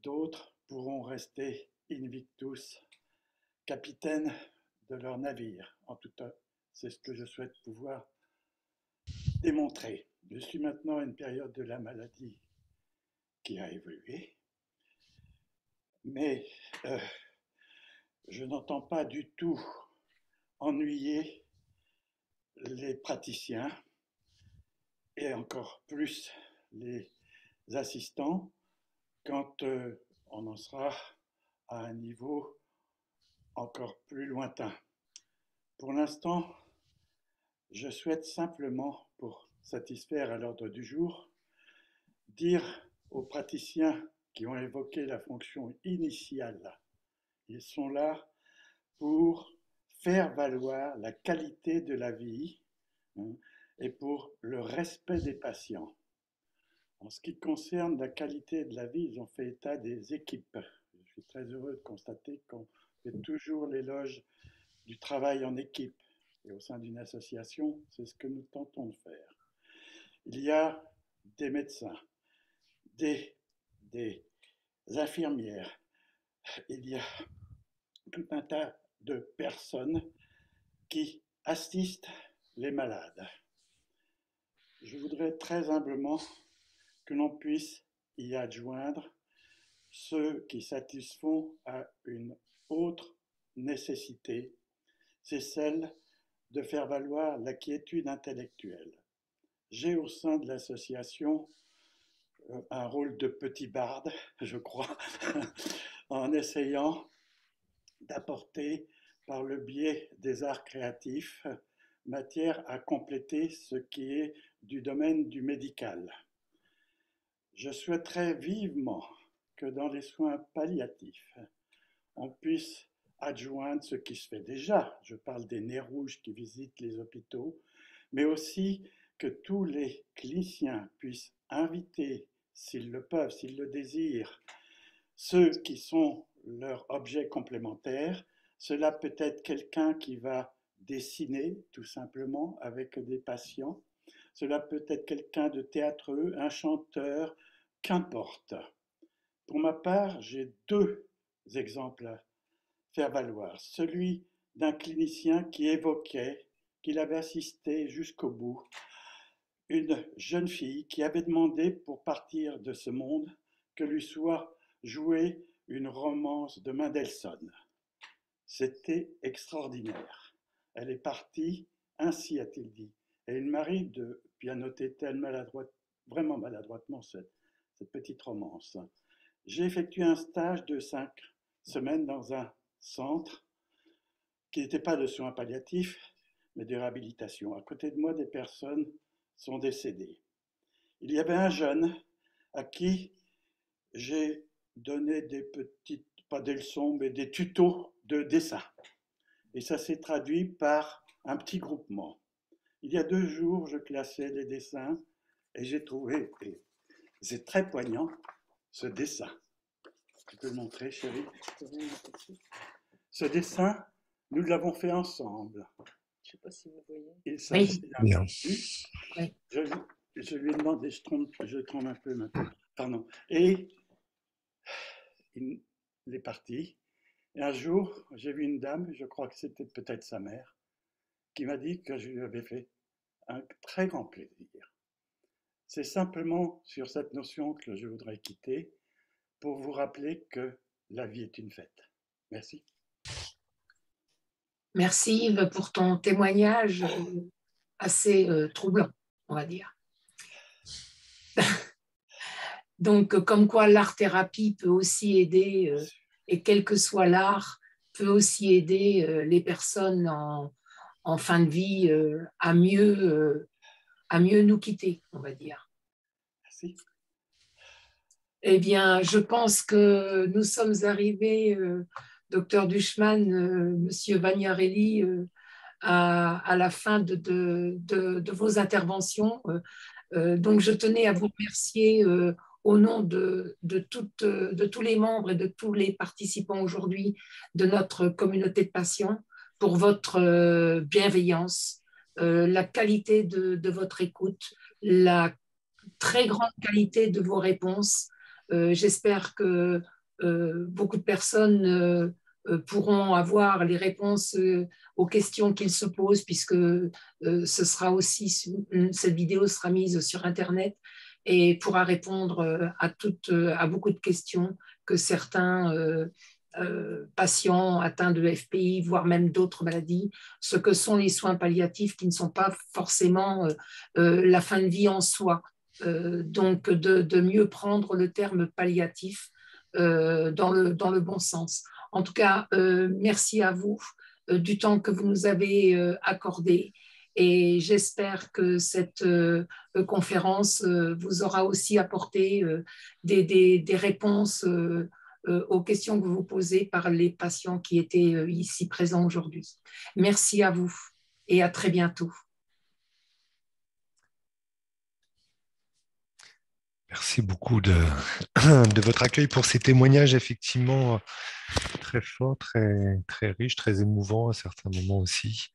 Speaker 9: d'autres pourront rester invictus, capitaines de leur navire. En tout cas, c'est ce que je souhaite pouvoir démontré. Je suis maintenant à une période de la maladie qui a évolué, mais je n'entends pas du tout ennuyer les praticiens et encore plus les assistants quand on en sera à un niveau encore plus lointain. Pour l'instant, je souhaite simplement, pour satisfaire à l'ordre du jour, dire aux praticiens qui ont évoqué la fonction initiale, ils sont là pour faire valoir la qualité de la vie et pour le respect des patients. En ce qui concerne la qualité de la vie, ils ont fait état des équipes. Je suis très heureux de constater qu'on fait toujours l'éloge du travail en équipe. Et au sein d'une association, c'est ce que nous tentons de faire. Il y a des médecins, des infirmières, il y a tout un tas de personnes qui assistent les malades. Je voudrais très humblement que l'on puisse y adjoindre ceux qui satisfont à une autre nécessité, c'est celle de faire valoir la quiétude intellectuelle. J'ai au sein de l'association un rôle de petit barde, je crois, en essayant d'apporter par le biais des arts créatifs matière à compléter ce qui est du domaine du médical. Je souhaiterais vivement que dans les soins palliatifs, on puisse adjoindre ce qui se fait déjà. Je parle des nez rouges qui visitent les hôpitaux, mais aussi que tous les cliniciens puissent inviter, s'ils le peuvent, s'ils le désirent, ceux qui sont leurs objets complémentaires. Cela peut être quelqu'un qui va dessiner tout simplement avec des patients. Cela peut être quelqu'un de théâtreux, un chanteur, qu'importe. Pour ma part, j'ai deux exemples à faire valoir. Celui d'un clinicien qui évoquait qu'il avait assisté jusqu'au bout une jeune fille qui avait demandé pour partir de ce monde que lui soit jouée une romance de Mendelssohn. C'était extraordinaire. Elle est partie, ainsi a-t-il dit. Et il m'arrive de pianoter vraiment maladroitement cette petite romance. J'ai effectué un stage de 5 semaines dans un centre qui n'était pas de soins palliatifs, mais de réhabilitation. À côté de moi, des personnes sont décédées. Il y avait un jeune à qui j'ai donné des petites, pas des leçons, mais des tutos de dessin. Et ça s'est traduit par un petit groupement. Il y a 2 jours, je classais les dessins et j'ai trouvé, et c'est très poignant, ce dessin. Tu peux le montrer, chérie? Ce dessin, nous l'avons fait ensemble.
Speaker 10: Je ne sais pas si vous voyez.
Speaker 9: Il s'agit d'un
Speaker 3: Bien.
Speaker 9: oui. Je lui ai demandé, je trompe un peu maintenant. Pardon. Et il est parti. Et un jour, j'ai vu une dame, je crois que c'était peut-être sa mère, qui m'a dit que je lui avais fait un très grand plaisir. C'est simplement sur cette notion que je voudrais quitter pour vous rappeler que la vie est une fête. Merci.
Speaker 1: Merci Yves pour ton témoignage assez troublant, on va dire. Donc, comme quoi l'art-thérapie peut aussi aider, et quel que soit l'art, peut aussi aider les personnes en fin de vie à mieux nous quitter, on va dire.
Speaker 9: Merci.
Speaker 1: Eh bien, je pense que nous sommes arrivés, docteur Dushman, monsieur Vagnarelli, à la fin de vos interventions. Donc, je tenais à vous remercier au nom de tous les membres et de tous les participants aujourd'hui de notre communauté de patients pour votre bienveillance, la qualité de votre écoute, la très grande qualité de vos réponses. J'espère que beaucoup de personnes pourront avoir les réponses aux questions qu'ils se posent, puisque ce sera aussi, cette vidéo sera mise sur Internet et pourra répondre à beaucoup de questions que certains patients atteints de FPI, voire même d'autres maladies, ce que sont les soins palliatifs qui ne sont pas forcément la fin de vie en soi. Donc, de mieux prendre le terme palliatif dans le bon sens. En tout cas, merci à vous du temps que vous nous avez accordé. Et j'espère que cette conférence vous aura aussi apporté des réponses aux questions que vous posez par les patients qui étaient ici présents aujourd'hui. Merci à vous et à très bientôt.
Speaker 3: Merci beaucoup de votre accueil pour ces témoignages effectivement très forts, très riches, très émouvants à certains moments aussi.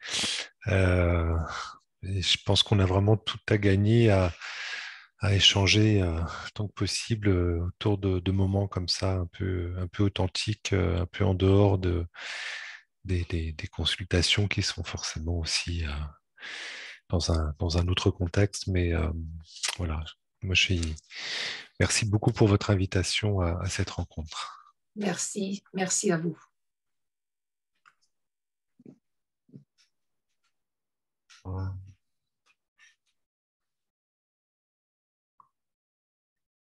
Speaker 3: Et je pense qu'on a vraiment tout à gagner à échanger tant que possible autour de moments comme ça, un peu authentiques, un peu en dehors des consultations qui sont forcément aussi dans un autre contexte. Mais voilà, moi merci beaucoup pour votre invitation à cette rencontre.
Speaker 1: Merci à vous.
Speaker 2: Voilà.